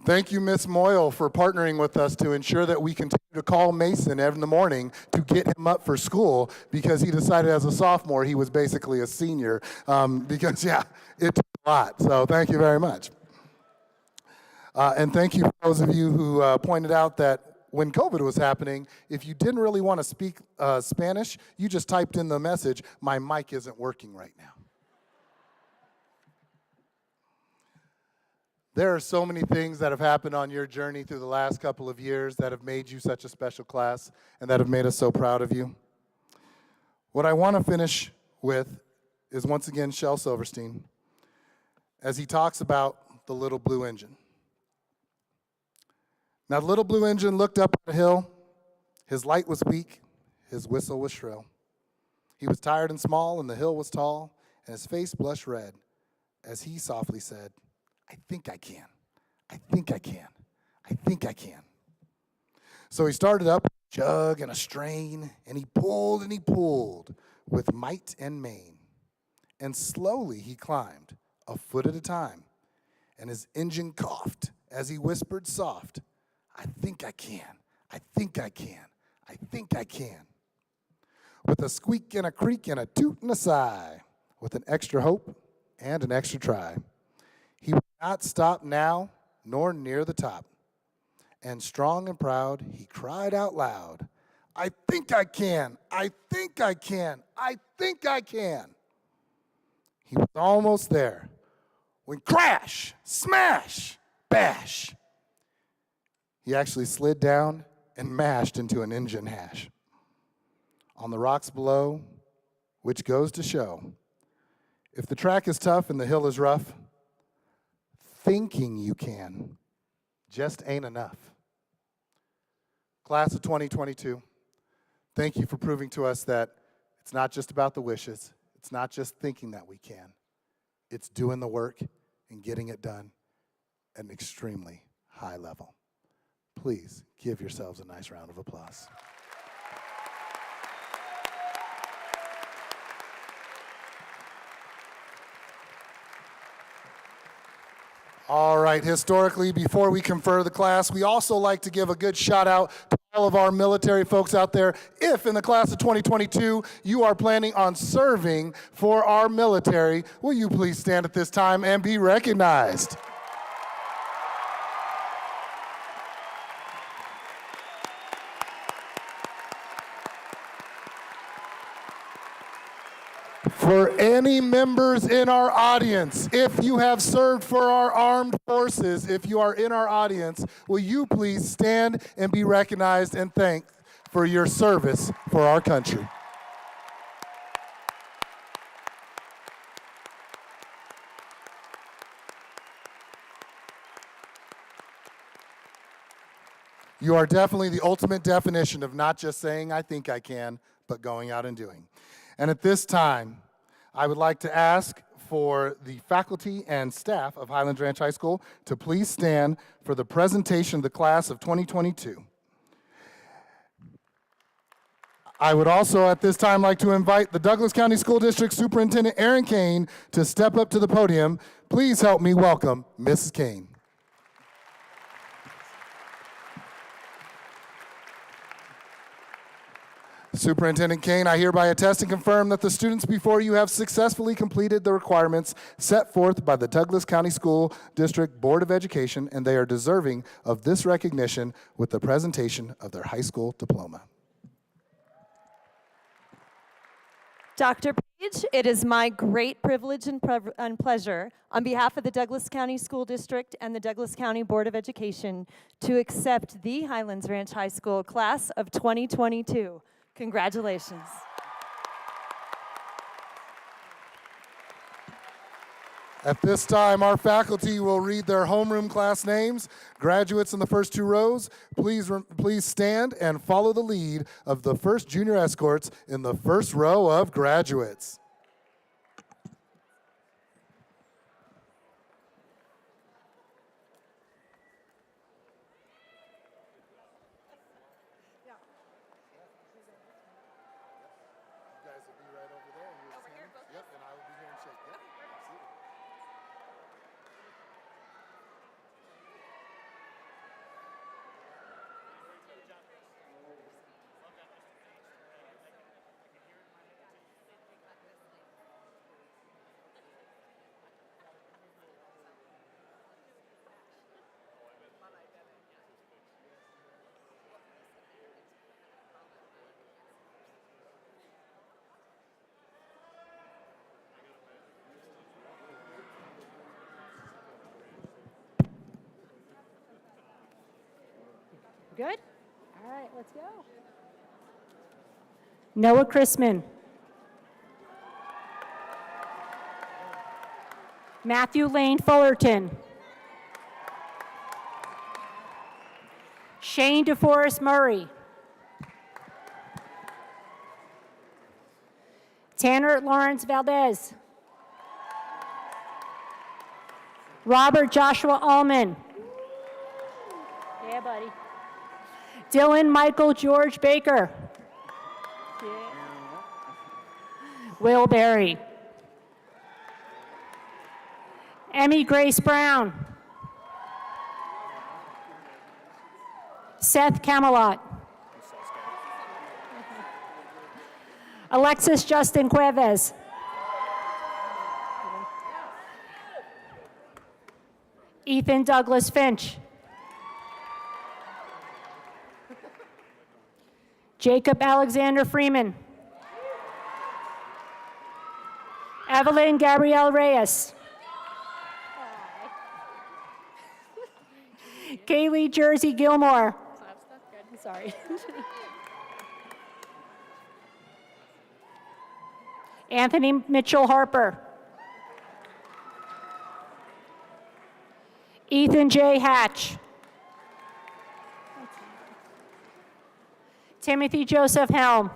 Thank you, Miss Moyle, for partnering with us to ensure that we continue to call Mason every in the morning to get him up for school because he decided as a sophomore he was basically a senior because, yeah, it took a lot. So thank you very much. And thank you for those of you who pointed out that when COVID was happening, if you didn't really want to speak Spanish, you just typed in the message, my mic isn't working right now. There are so many things that have happened on your journey through the last couple of years that have made you such a special class and that have made us so proud of you. What I want to finish with is once again Shel Silverstein as he talks about the little blue engine. Now, the little blue engine looked up the hill. His light was weak. His whistle was shrill. He was tired and small, and the hill was tall, and his face blushed red as he softly said, I think I can. I think I can. I think I can. So he started up a jug and a strain, and he pulled with might and main. And slowly he climbed, a foot at a time, and his engine coughed as he whispered soft, I think I can, I think I can, I think I can. With a squeak and a creak and a toot and a sigh, with an extra hope and an extra try, he would not stop now nor near the top. And strong and proud, he cried out loud, I think I can, I think I can, I think I can. He was almost there when crash, smash, bash, he actually slid down and mashed into an engine hash. On the rocks below, which goes to show, if the track is tough and the hill is rough, thinking you can just ain't enough. Class of 2022, thank you for proving to us that it's not just about the wishes, it's not just thinking that we can, it's doing the work and getting it done at an extremely high level. Please give yourselves a nice round of applause. All right, historically, before we confer the class, we also like to give a good shout out to all of our military folks out there. If in the class of 2022 you are planning on serving for our military, will you please stand at this time and be recognized? For any members in our audience, if you have served for our armed forces, if you are in our audience, will you please stand and be recognized and thanked for your service for our country? You are definitely the ultimate definition of not just saying, I think I can, but going out and doing. And at this time, I would like to ask for the faculty and staff of Highlands Ranch High School to please stand for the presentation of the class of 2022. I would also at this time like to invite the Douglas County School District Superintendent Aaron Kane to step up to the podium. Please help me welcome Mrs. Kane. Superintendent Kane, I hereby attest and confirm that the students before you have successfully completed the requirements set forth by the Douglas County School District Board of Education, and they are deserving of this recognition with the presentation of their high school diploma. Dr. Page, it is my great privilege and pleasure on behalf of the Douglas County School District and the Douglas County Board of Education to accept the Highlands Ranch High School class of 2022. Congratulations. At this time, our faculty will read their homeroom class names. Graduates in the first two rows, please stand and follow the lead of the first junior escorts in the first row of graduates. Good? All right, let's go. Noah Chrisman. Matthew Lane Fullerton. Shane DeForest Murray. Tanner Lawrence Valdez. Robert Joshua Allman. Yeah, buddy. Dylan Michael George Baker. Yeah. Will Berry. Emmy Grace Brown. Seth Camelot. Alexis Justin Cuevas. Ethan Douglas Finch. Jacob Alexander Freeman. Evelyn Gabrielle Reyes. Kaylee Jersey Gilmore. Sorry. Anthony Mitchell Harper. Ethan J. Hatch. Timothy Joseph Helm.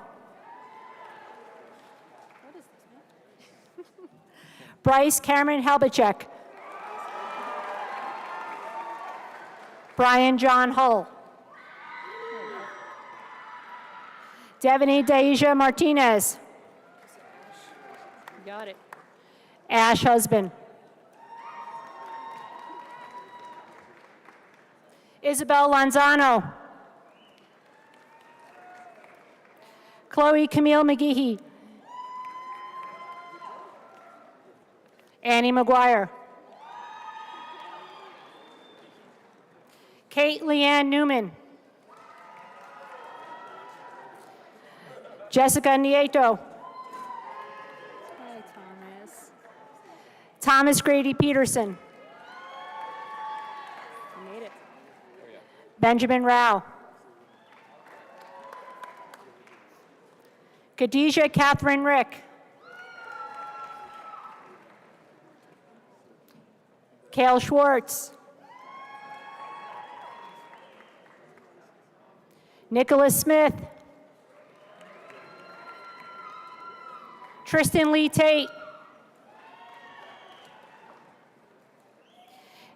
Bryce Cameron Helbachek. Brian John Hull. Devaney Deja Martinez. Got it. Ash Husband. Isabel Lanzano. Chloe Camille McGehee. Annie McGuire. Kate Leanne Newman. Jessica Nieto. Hi, Thomas. Thomas Grady Peterson. You made it. Benjamin Rao. Khadijah Catherine Rick. Cale Schwartz. Nicholas Smith. Tristan Lee Tate.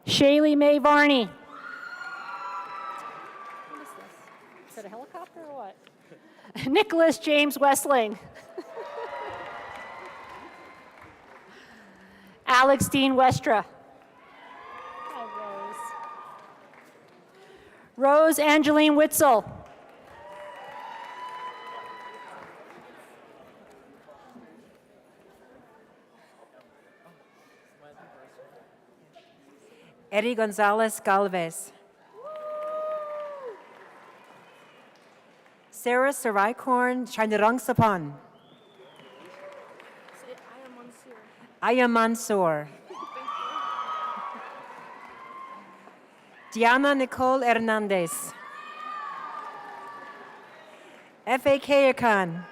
Shaylee Mae Varney. What is this? Is it a helicopter or what? Nicholas James Westling. Alex Dean Westra. Hi, Rose. Rose Angeline Witzel. Eddie Gonzalez Galvez. Sarah Saraikorn Chanirangsapan. Aya Mansour. Diana Nicole Hernandez. F.A.K. Khan.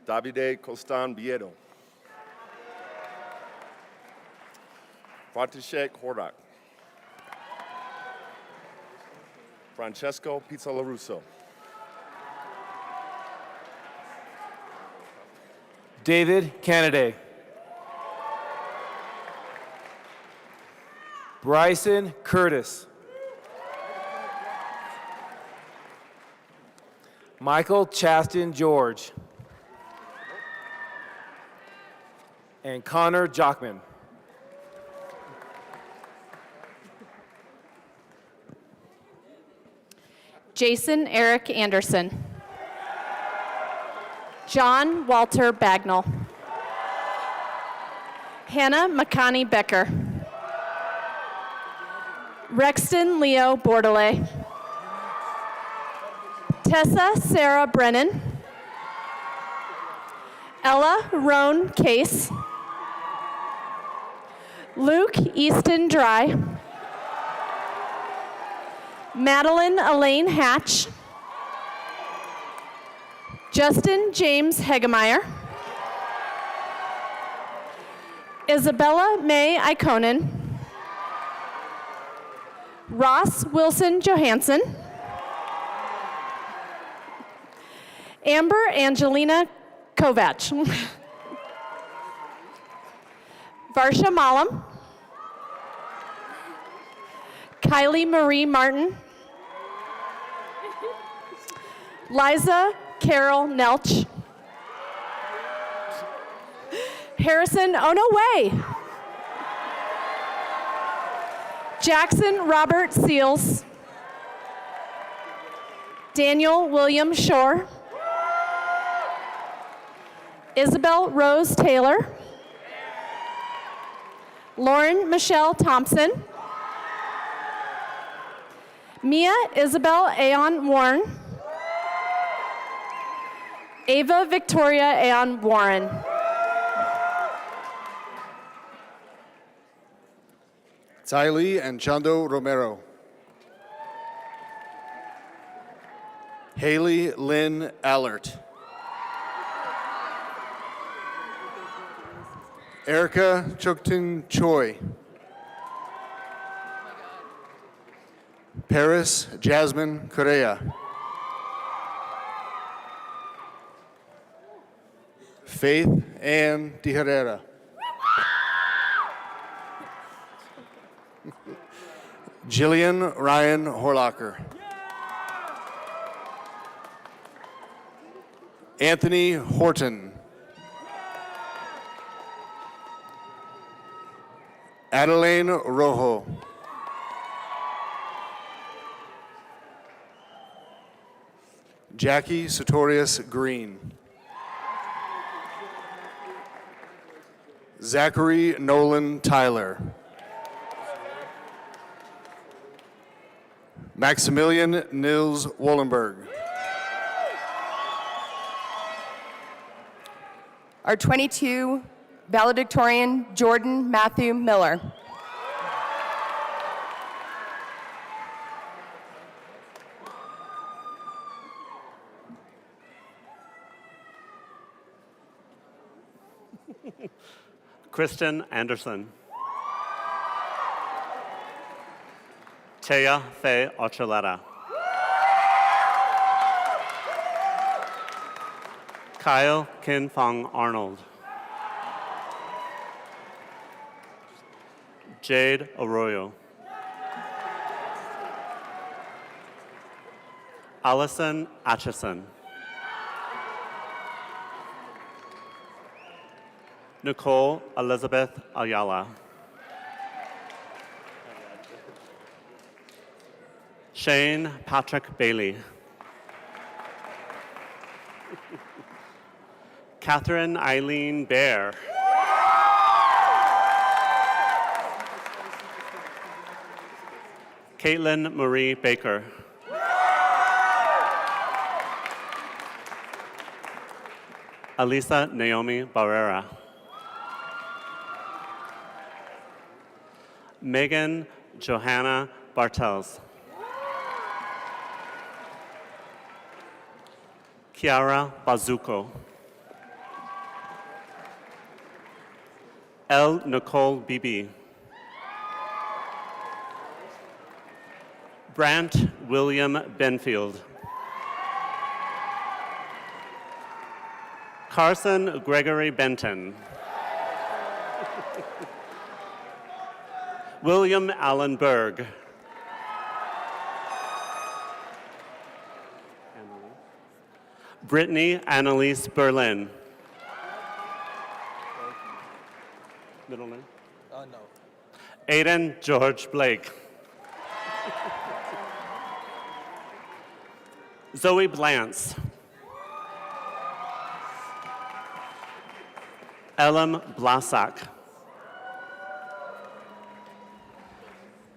Davide Costan Biedo. František Hordak. Francesco Pizzolarusso. David Canaday. Bryson Curtis. Michael Chaston George. And Connor Jockman. Jason Eric Anderson. John Walter Bagnall. Hannah McConney Becker. Rexton Leo Bordelais. Tessa Sarah Brennan. Ella Roan Case. Luke Easton Dry. Madeline Elaine Hatch. Justin James Hegemeyer. Isabella May Ikonen. Ross Wilson Johansson. Amber Angelina Kovach. Varsha Malam. Kylie Marie Martin. Liza Carol Nelch. Harrison Onoway. Jackson Robert Seals. Daniel William Shore. Isabel Rose Taylor. Lauren Michelle Thompson. Mia Isabel Aon Warren. Ava Victoria Aon Warren. Tylee and Chando Romero. Haley Lynn Allert. Erica Chuktin Choi. Paris Jasmine Correa. Faith Ann De Herrera. Jillian Ryan Horlocker. Anthony Horton. Adeline Rojo. Jackie Sartorius Green. Zachary Nolan Tyler. Maximilian Nils Wollenberg. Our 22 valedictorian, Jordan Matthew Miller. Kristen Anderson. Taya Faye Ocholeta. Kyle Kin Fong Arnold. Jade Arroyo. Allison Atchison. Nicole Elizabeth Ayala. Shane Patrick Bailey. Catherine Eileen Bear. Caitlin Marie Baker. Alisa Naomi Barrera. Megan Johanna Bartels. Kiara Bazuko. L. Nicole Bibi. Brant William Benfield. Carson Gregory Benton. William Allen Berg. Brittany Annalise Berlin. Middle name? No. Aiden George Blake. Zoe Blance. Elam Blasak.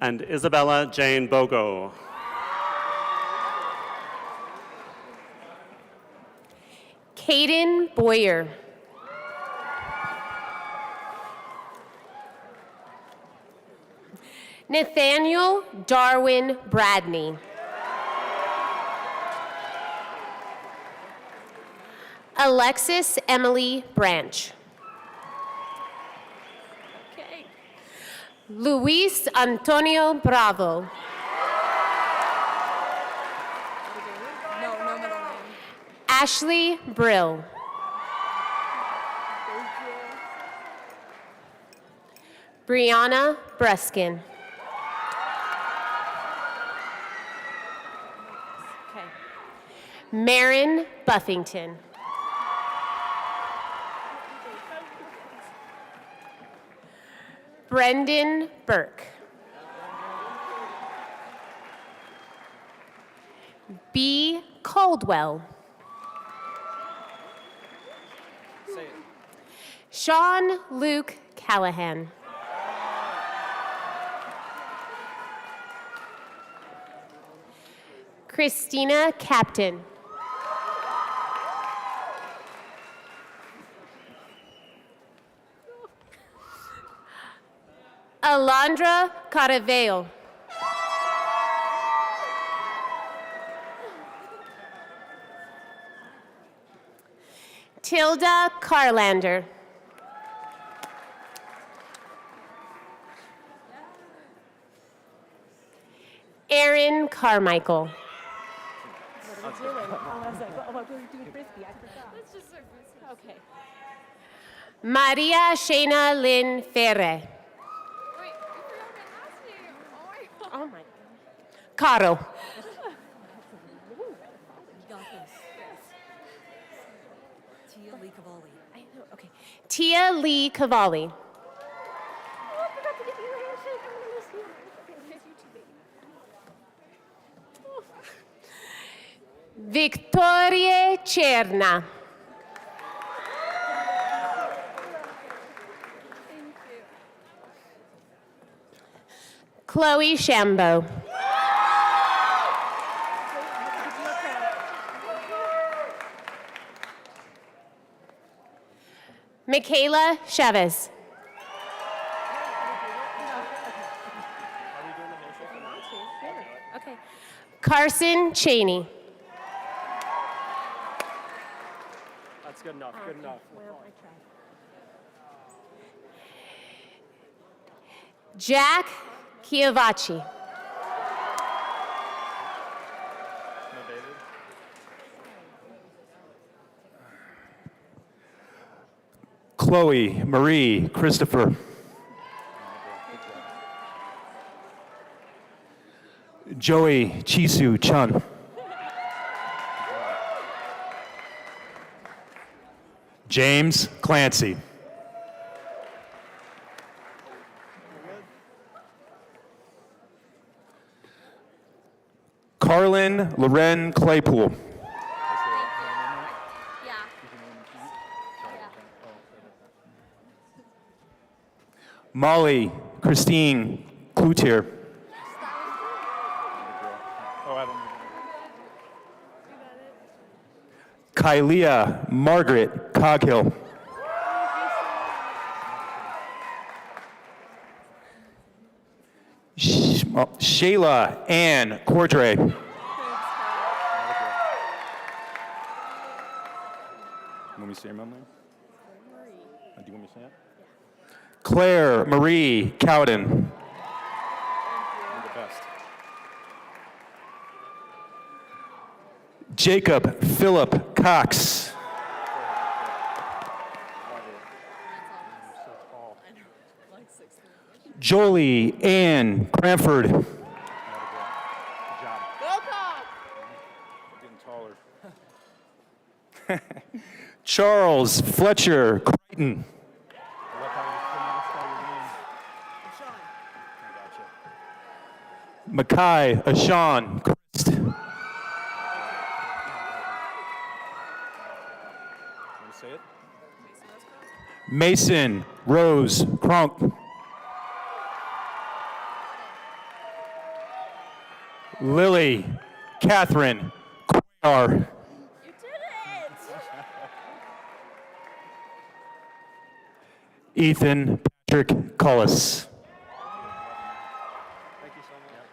And Isabella Jane Bogo. Caden Boyer. Nathaniel Darwin Bradney. Alexis Emily Branch. Okay. Luis Antonio Bravo. Ashley Brill. Brianna Breskin. Okay. Marin Buffington. Brendan Burke. B. Caldwell. Sean Luke Callahan. Christina Captain. Alondra Caraveo. Tilda Carlander. Aaron Carmichael. Okay. Maria Shayna Lynn Ferre. Oh my. Caro. Tia Lee Cavalli. Victoria Cerna. Chloe Shambo. Michaela Chavez. Okay. Carson Cheney. That's good enough. Good enough. Well, I tried. Jack Chiavacci. Chloe Marie Christopher. Joey Chisu Chun. James Clancy. Carlin Loren Claypool. Molly Christine Cloutier. Kylia Margaret Coghill. Shayla Ann Cordray. Want me to say your mom name? Do you want me to say it? Claire Marie Cowden. You're the best. Jacob Philip Cox. Jolie Ann Cranford. Good job. Getting taller. Charles Fletcher Crichton. Makai Ashawn Christ. Mason Rose Cronk. Lily Catherine Cuellar. You did it! Ethan Patrick Cullis. Thank you so much.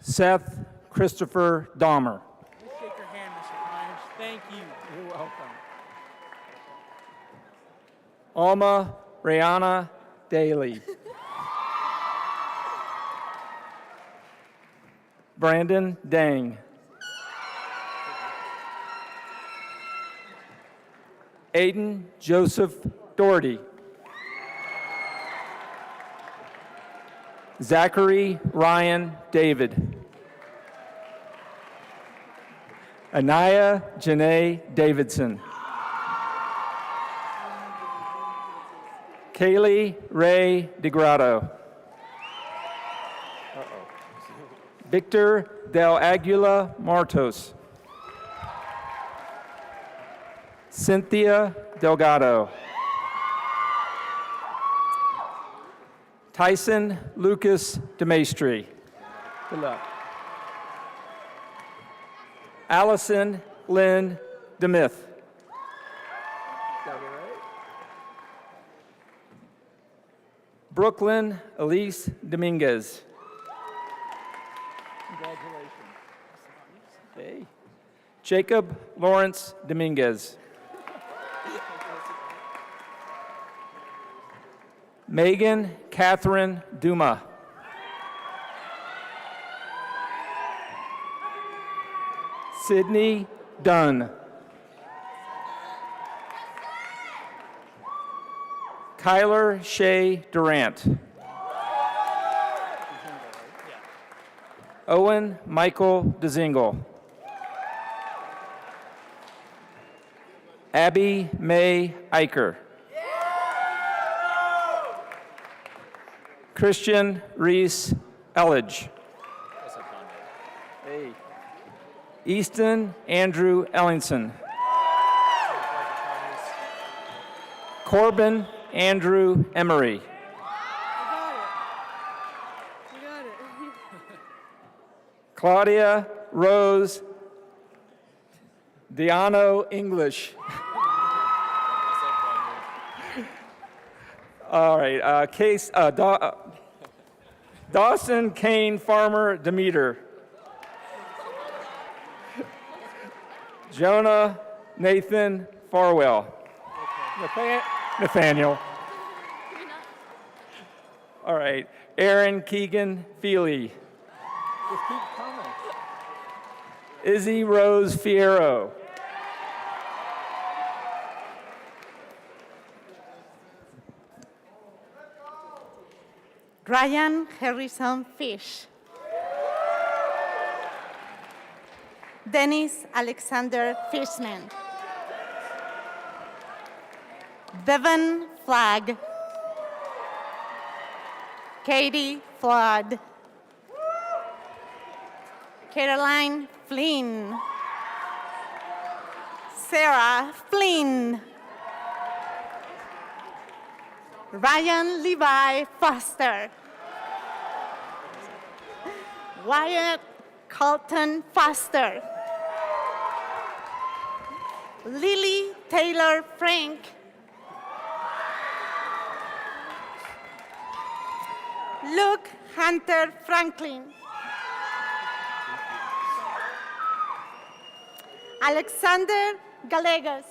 Seth Christopher Dahmer. Shake your hand, Mr. Hines. Thank you. You're welcome. Alma Rihanna Daly. Brandon Dang. Aiden Joseph Doherty. Zachary Ryan David. Anaya Janae Davidson. Kaylee Ray DeGrotto. Victor Del Aguila Martos. Cynthia Delgado. Tyson Lucas DeMaestri. Good luck. Allison Lynn DeMith. Brooklyn Elise Dominguez. Congratulations. Hey. Jacob Lawrence Dominguez. Megan Catherine Duma. Sydney Dunn. Kyler Shea Durant. Owen Michael DeZingle. Abby May Eicher. Christian Reese Elledge. Easton Andrew Ellingson. Corbin Andrew Emery. Claudia Rose Diano English. All right, Dawson Kane Farmer Demeter. Jonah Nathan Farwell. Nathaniel. All right, Aaron Keegan Feely. Izzy Rose Fierro. Ryan Harrison Fish. Dennis Alexander Fishman. Devon Flagg. Katie Flood. Caroline Flynn. Sarah Flynn. Ryan Levi Foster. Wyatt Colton Foster. Lily Taylor Frank. Luke Hunter Franklin. Alexander Gallegos.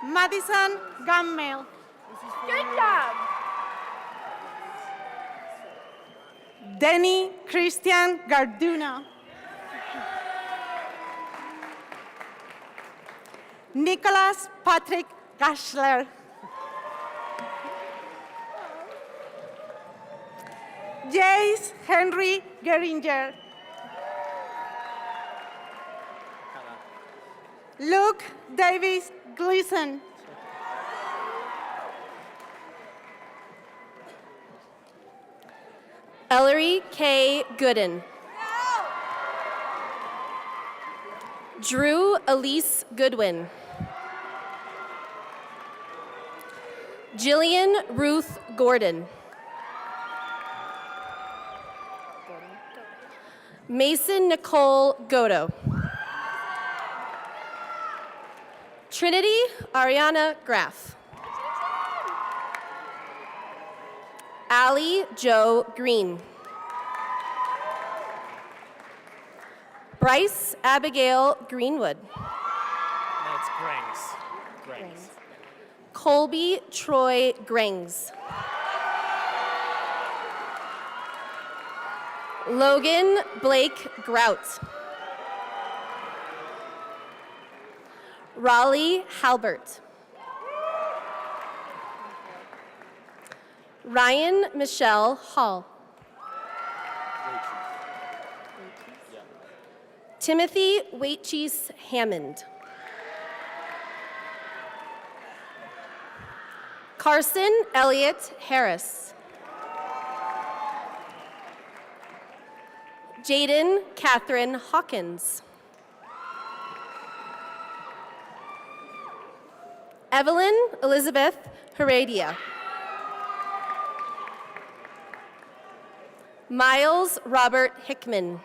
Madison Gammel. Good job. Denny Christian Garduno. Nicholas Patrick Gashler. Jace Henry Geringer. Luke Davis Gleason. Ellery K. Gooden. Drew Elise Goodwin. Jillian Ruth Gordon. Mason Nicole Godo. Trinity Ariana Graff. Allie Joe Green. Bryce Abigail Greenwood. That's Grangs. Colby Troy Grangs. Logan Blake Grout. Raleigh Halbert. Ryan Michelle Hall. Timothy Waitcheese Hammond. Carson Elliott Harris. Jaden Catherine Hawkins. Evelyn Elizabeth Heredia. Miles Robert Hickman.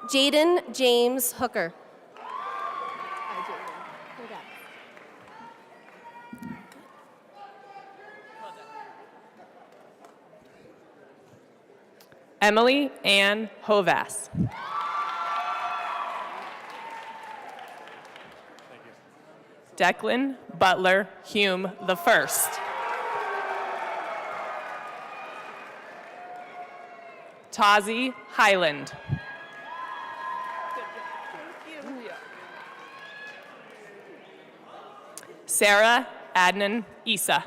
Jaden James Hooker. Emily Ann Hovass. Declan Butler Hume the First. Tazi Highland. Sarah Adnan Isa.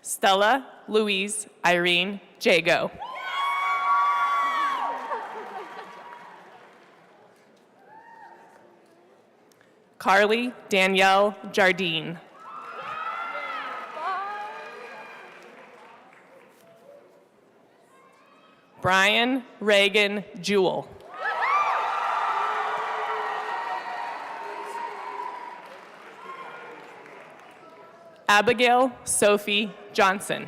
Stella Louise Irene Jago. Carly Danielle Jardine. Brian Reagan Jewell. Abigail Sophie Johnson.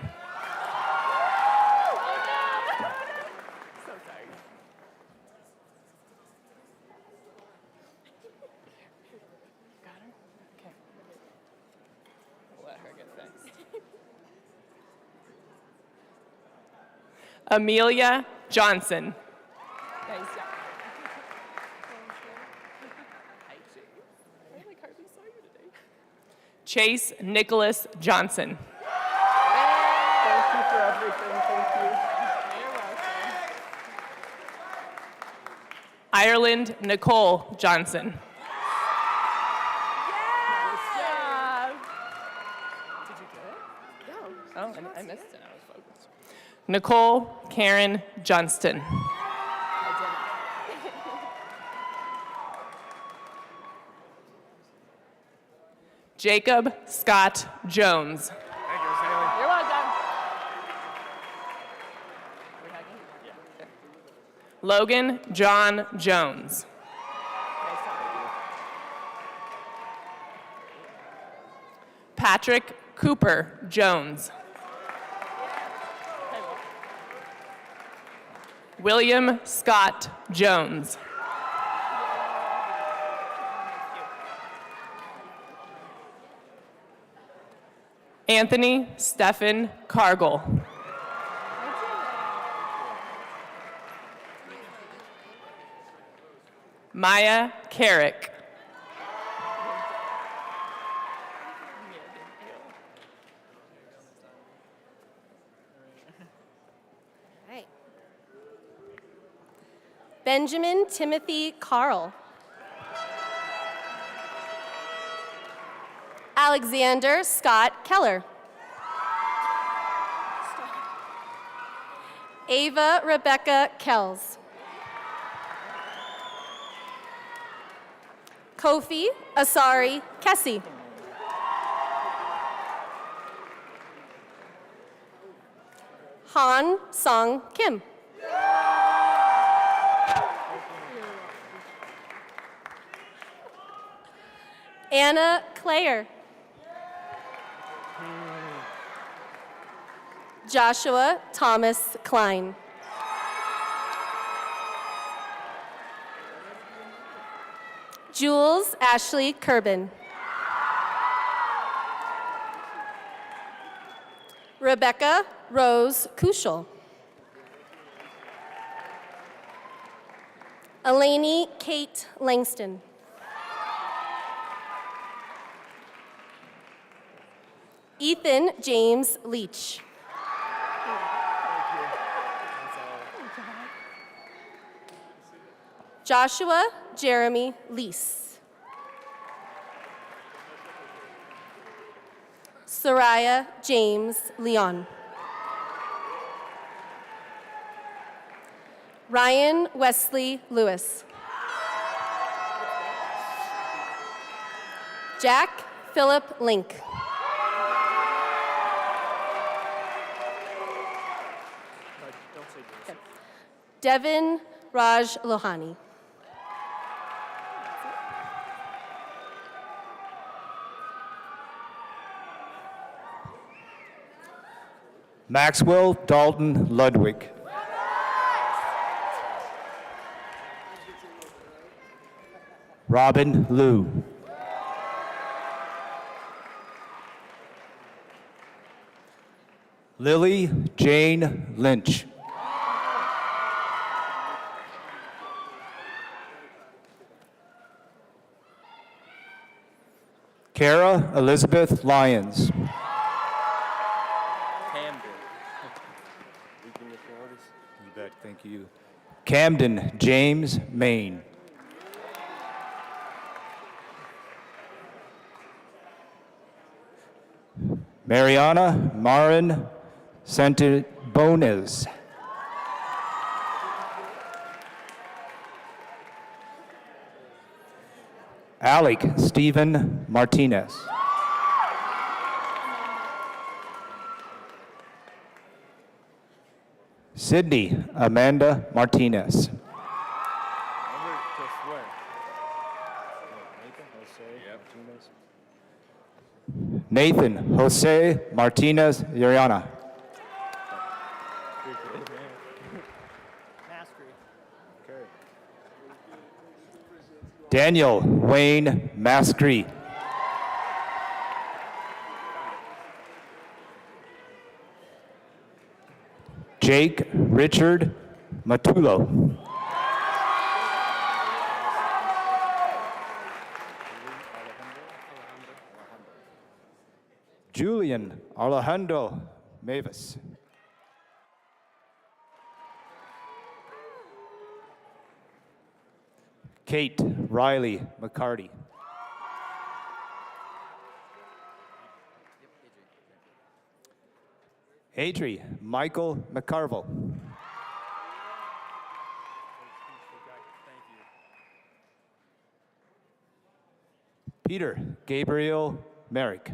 Amelia Johnson. Chase Nicholas Johnson. Thank you for everything. Thank you. Ireland Nicole Johnson. Oh, I missed it. I was focused. Nicole Karen Johnston. Jacob Scott Jones. Thank you, Stanley. You're welcome. Logan John Jones. Patrick Cooper Jones. William Scott Jones. Anthony Stephen Cargill. Maya Carrick. Right. Benjamin Timothy Carl. Alexander Scott Keller. Ava Rebecca Kells. Kofi Asari Kessie. Han Song Kim. Anna Claire. Joshua Thomas Klein. Jules Ashley Kerbin. Rebecca Rose Kuschel. Eleni Kate Langston. Ethan James Leach. Joshua Jeremy Lease. Soraya James Leon. Ryan Wesley Lewis. Jack Philip Link. Devin Raj Lohani. Maxwell Dalton Ludwig. Robin Liu. Lily Jane Lynch. Kara Elizabeth Lyons. You bet, thank you. Camden James Main. Mariana Marin Santibones. Alec Stephen Martinez. Sydney Amanda Martinez. Nathan Jose Martinez Yariana. Daniel Wayne Mascree. Jake Richard Matulo. Julian Alejandro Mavis. Kate Riley McCarty. Adri Michael McCarville. Peter Gabriel Merrick.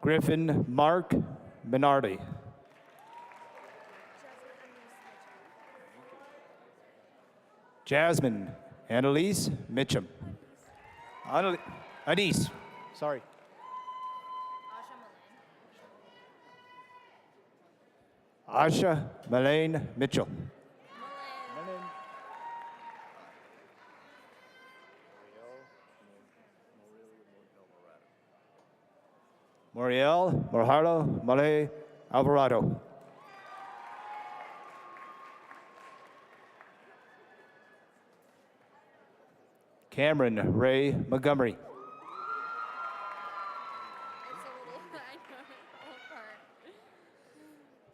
Griffin Mark Minardi. Jasmine Annalise Mitchum. Anise, sorry. Asha Malane Mitchell. Moriel Morjaro Malay Alvarado. Cameron Ray Montgomery.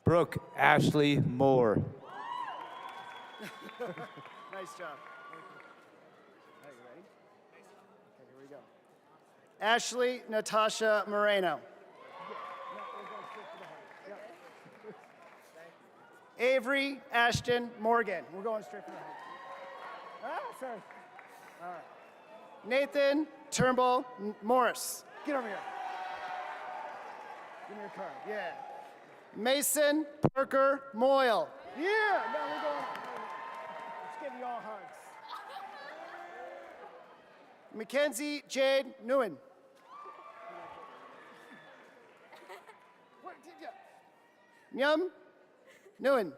Brooke Ashley Moore. Nice job. Are you ready? Okay, here we go. Ashley Natasha Moreno. Avery Ashton Morgan. We're going straight for the head. Ah, sorry. All right. Nathan Turnbull Morris. Get over here. Give me your card. Yeah. Mason Parker Moyle. Yeah. Now we're going. Let's give you all hugs. Mackenzie Jade Nguyen. Nyum Nguyen.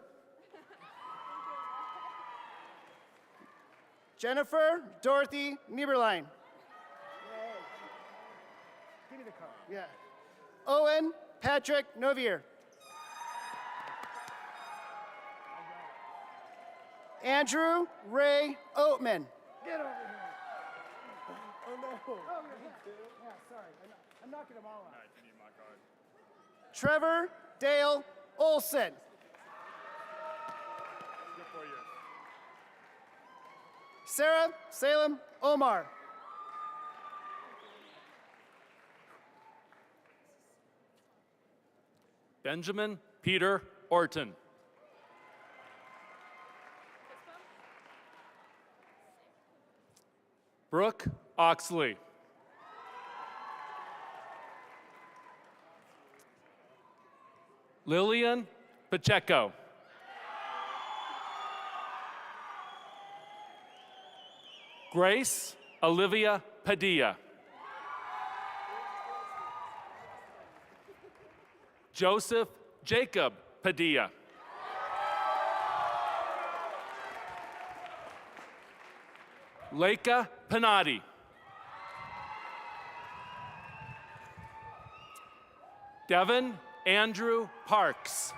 Jennifer Dorothy Nieberlein. Give me the card. Yeah. Owen Patrick Novier. Andrew Ray Oatman. Get over here. Oh no. Oh, yeah, sorry. I'm knocking them all out. You need my card. Trevor Dale Olson. Good for you. Sarah Salem Omar. Benjamin Peter Orton. Brooke Oxley. Lillian Pacheco. Grace Olivia Padilla. Joseph Jacob Padilla. Leica Panati. Devin Andrew Parks.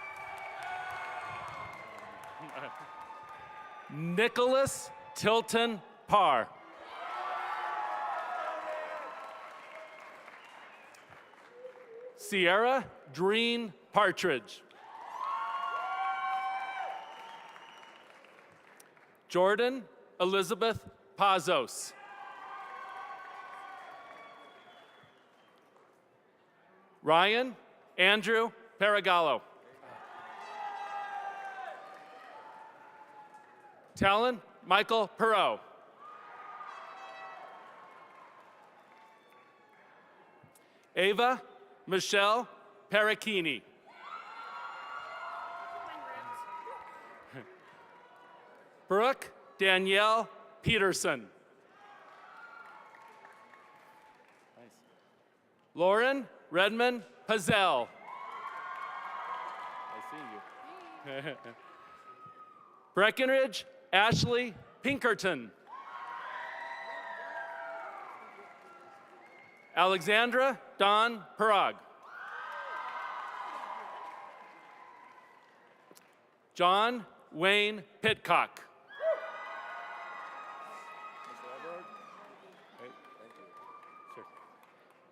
Nicholas Tilton Parr. Sierra Dreen Partridge. Jordan Elizabeth Pazos. Ryan Andrew Paragallo. Talon Michael Perot. Ava Michelle Paracchini. Brooke Danielle Peterson. Lauren Redmond Pazel. I see you. Breckenridge Ashley Pinkerton. Alexandra Dawn Parag. John Wayne Pitcock.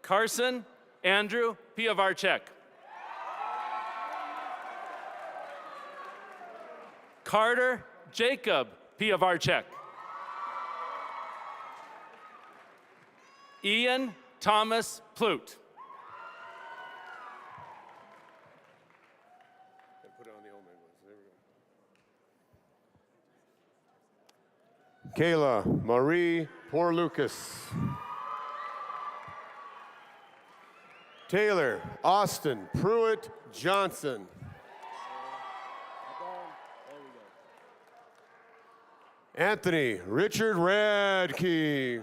Carson Andrew Piavarchek. Carter Jacob Piavarchek. Ian Thomas Plute. Kayla Marie Porlucas. Taylor Austin Pruitt Johnson. Anthony Richard Radke.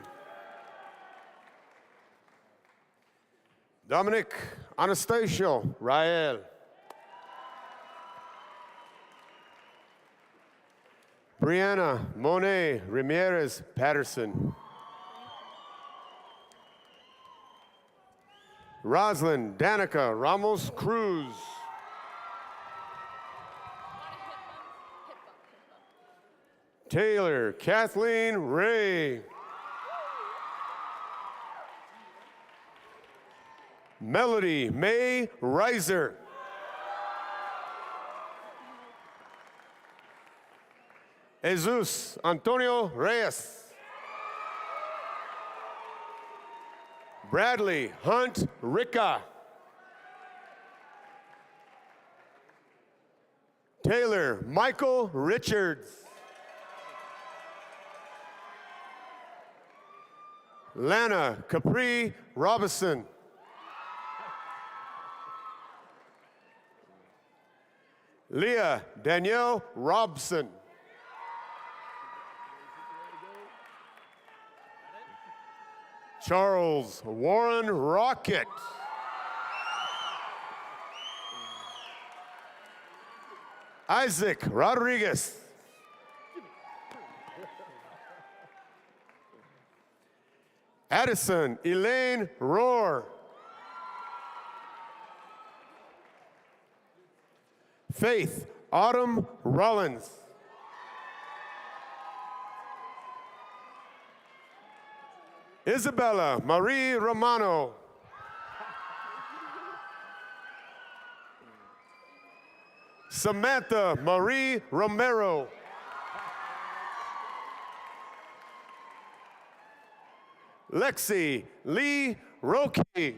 Dominic Anastasio Rael. Brianna Monet Ramirez Patterson. Roslyn Danica Ramos Cruz. Taylor Kathleen Ray. Melody May Reiser. Jesus Antonio Reyes. Bradley Hunt Ricka. Taylor Michael Richards. Lana Capri Robinson. Leah Danielle Robson. Charles Warren Rocket. Isaac Rodriguez. Addison Elaine Rohr. Faith Autumn Rollins. Isabella Marie Romano. Samantha Marie Romero. Lexi Lee Roki.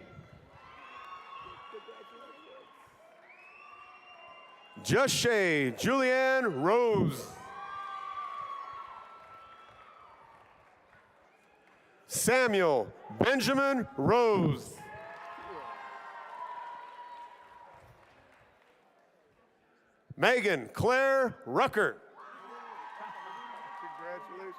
Jushay Julianne Rose. Samuel Benjamin Rose. Megan Claire Rucker. Congratulations.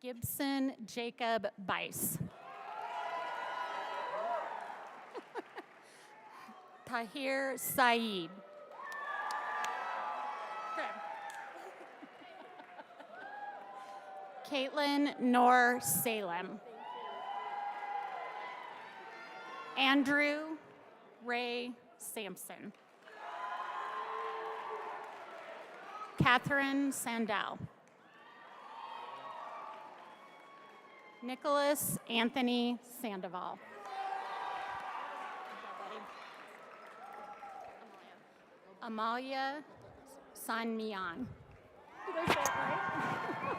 Gibson Jacob Bice. Tahir Saeed. Caitlin Noor Salem. Andrew Ray Sampson. Catherine Sandell. Nicholas Anthony Sandoval. Amalia San Mian. Did I say it right?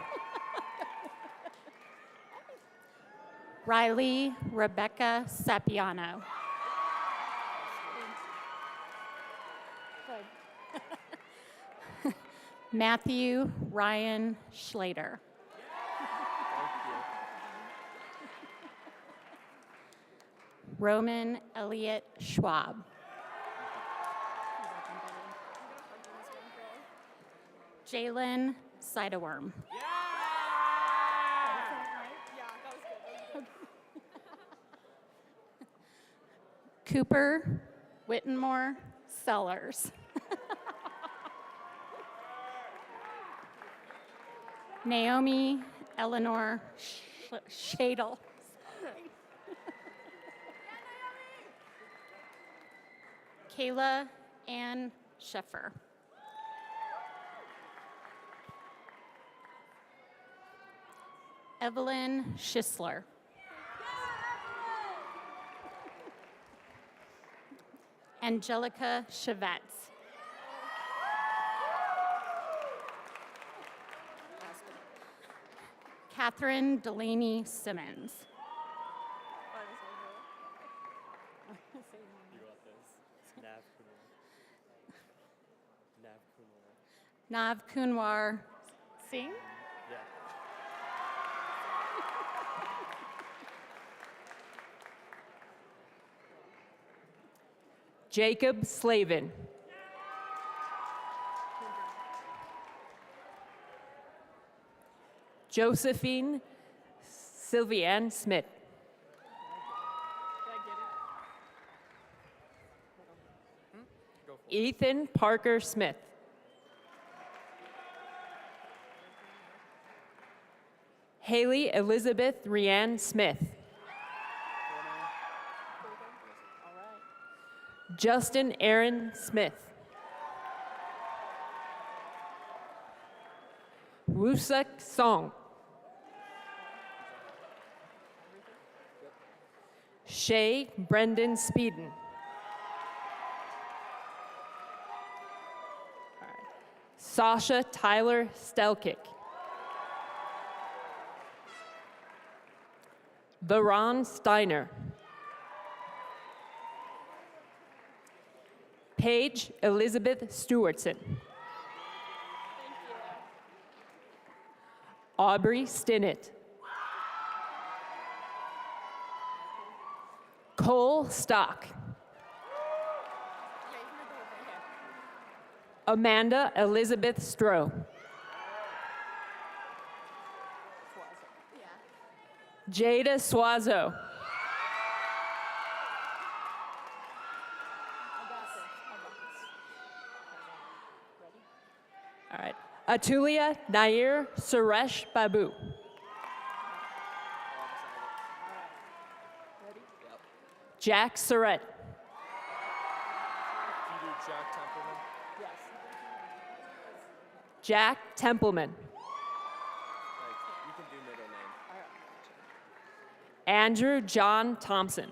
Riley Rebecca Sapiano. Matthew Ryan Schlater. Roman Elliott Schwab. Jalen Sideworm. Cooper Whittemore Sellers. Naomi Eleanor Shadle. Kayla Ann Sheffer. Evelyn Schisler. Angelica Chevetz. Catherine Delaney Simmons. Nav Kunwar Singh. Jacob Slavin. Josephine Sylvianne Smith. Ethan Parker Smith. Haley Elizabeth Rianne Smith. Justin Aaron Smith. Woosak Song. Shay Brendan Speeden. Sasha Tyler Stelkick. Varon Steiner. Paige Elizabeth Stewartson. Aubrey Stinnett. Cole Stock. Amanda Elizabeth Stroh. Jada Swazo. All right. Atulia Nair Suresh Babu. Jack Surratt. Jack Templeman. Andrew John Thompson.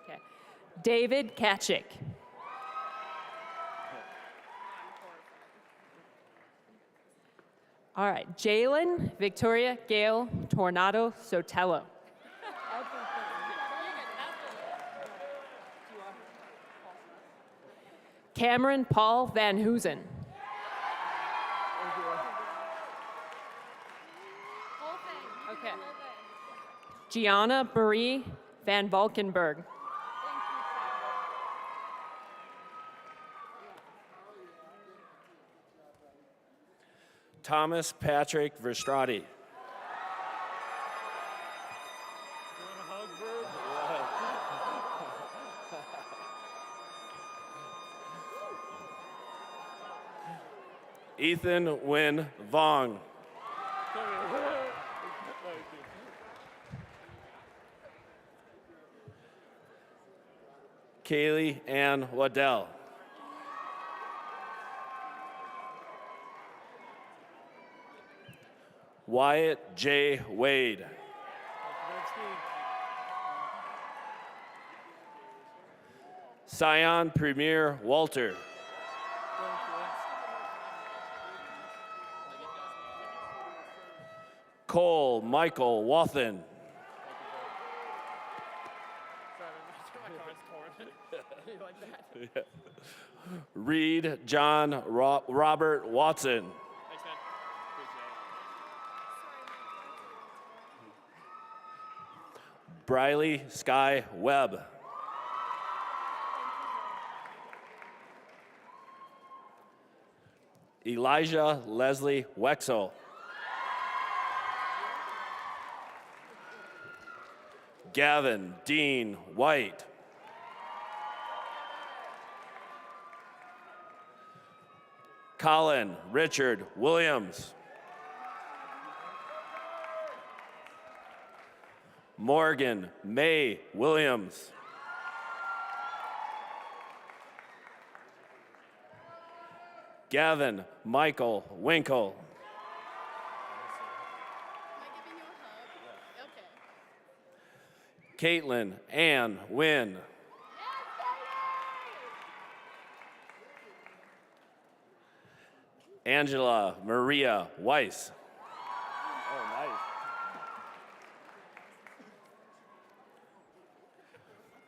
Okay. David Katchik. All right, Jalen Victoria Gale Tornado Sotelo. Cameron Paul Van Hoosen. Okay. Gianna Marie Van Valkenburg. Thomas Patrick Verstrati. Ethan Win Vong. Kaylee Ann Waddell. Wyatt J. Wade. Sion Premier Walter. Cole Michael Wathen. Reed John Robert Watson. Briley Sky Webb. Elijah Leslie Wexel. Gavin Dean White. Colin Richard Williams. Morgan May Williams. Gavin Michael Winkle. Caitlin Ann Wynn. Angela Maria Weiss. Oh, nice.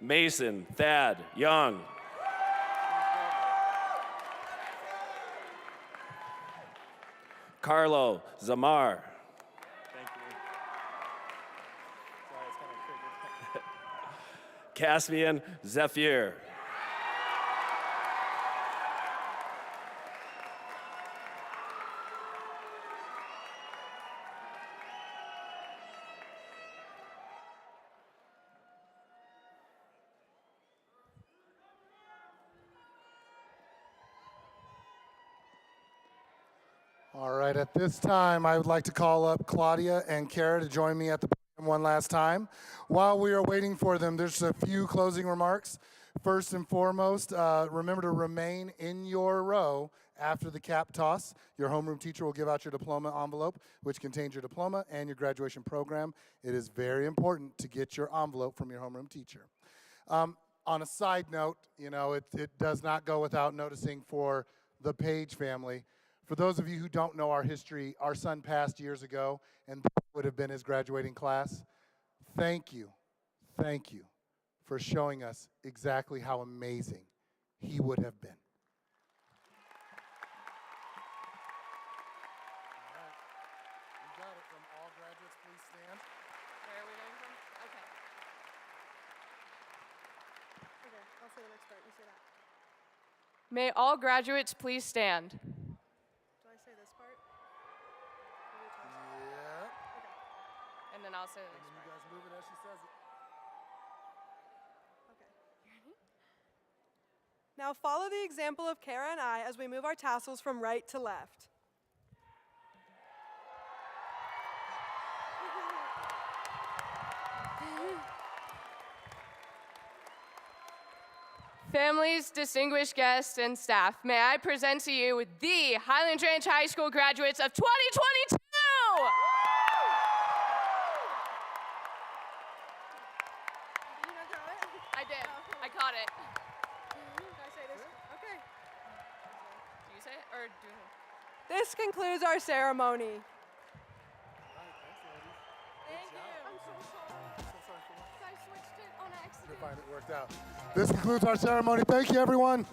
Mason Thad Young. Carlo Zamar. Caspian Zephyr. All right, at this time, I would like to call up Claudia and Kara to join me at the podium one last time. While we are waiting for them, there's a few closing remarks. First and foremost, remember to remain in your row after the cap toss. Your homeroom teacher will give out your diploma envelope, which contains your diploma and your graduation program. It is very important to get your envelope from your homeroom teacher. On a side note, you know, it does not go without noticing for the Page family. For those of you who don't know our history, our son passed years ago, and that would have been his graduating class. Thank you for showing us exactly how amazing he would have been. All right, you got it. From all graduates, please stand. Where are we going from? Okay. Okay, I'll say the next part. You say that. May all graduates please stand. Do I say this part? Yeah. And then I'll say the next You part. guys move it as she says it. Okay. Now follow the example of Kara and I as we move our tassels from right to left. Families, distinguished guests, and staff, may I present to you the Highlands Ranch High School graduates of 2022! You don't got it? I did. I caught it. Can I say this? Okay. Do you say it or do it? This concludes our ceremony. Thank you. I'm so sorry. I switched it on accident. You're fine, it worked out. This concludes our ceremony. Thank you, everyone.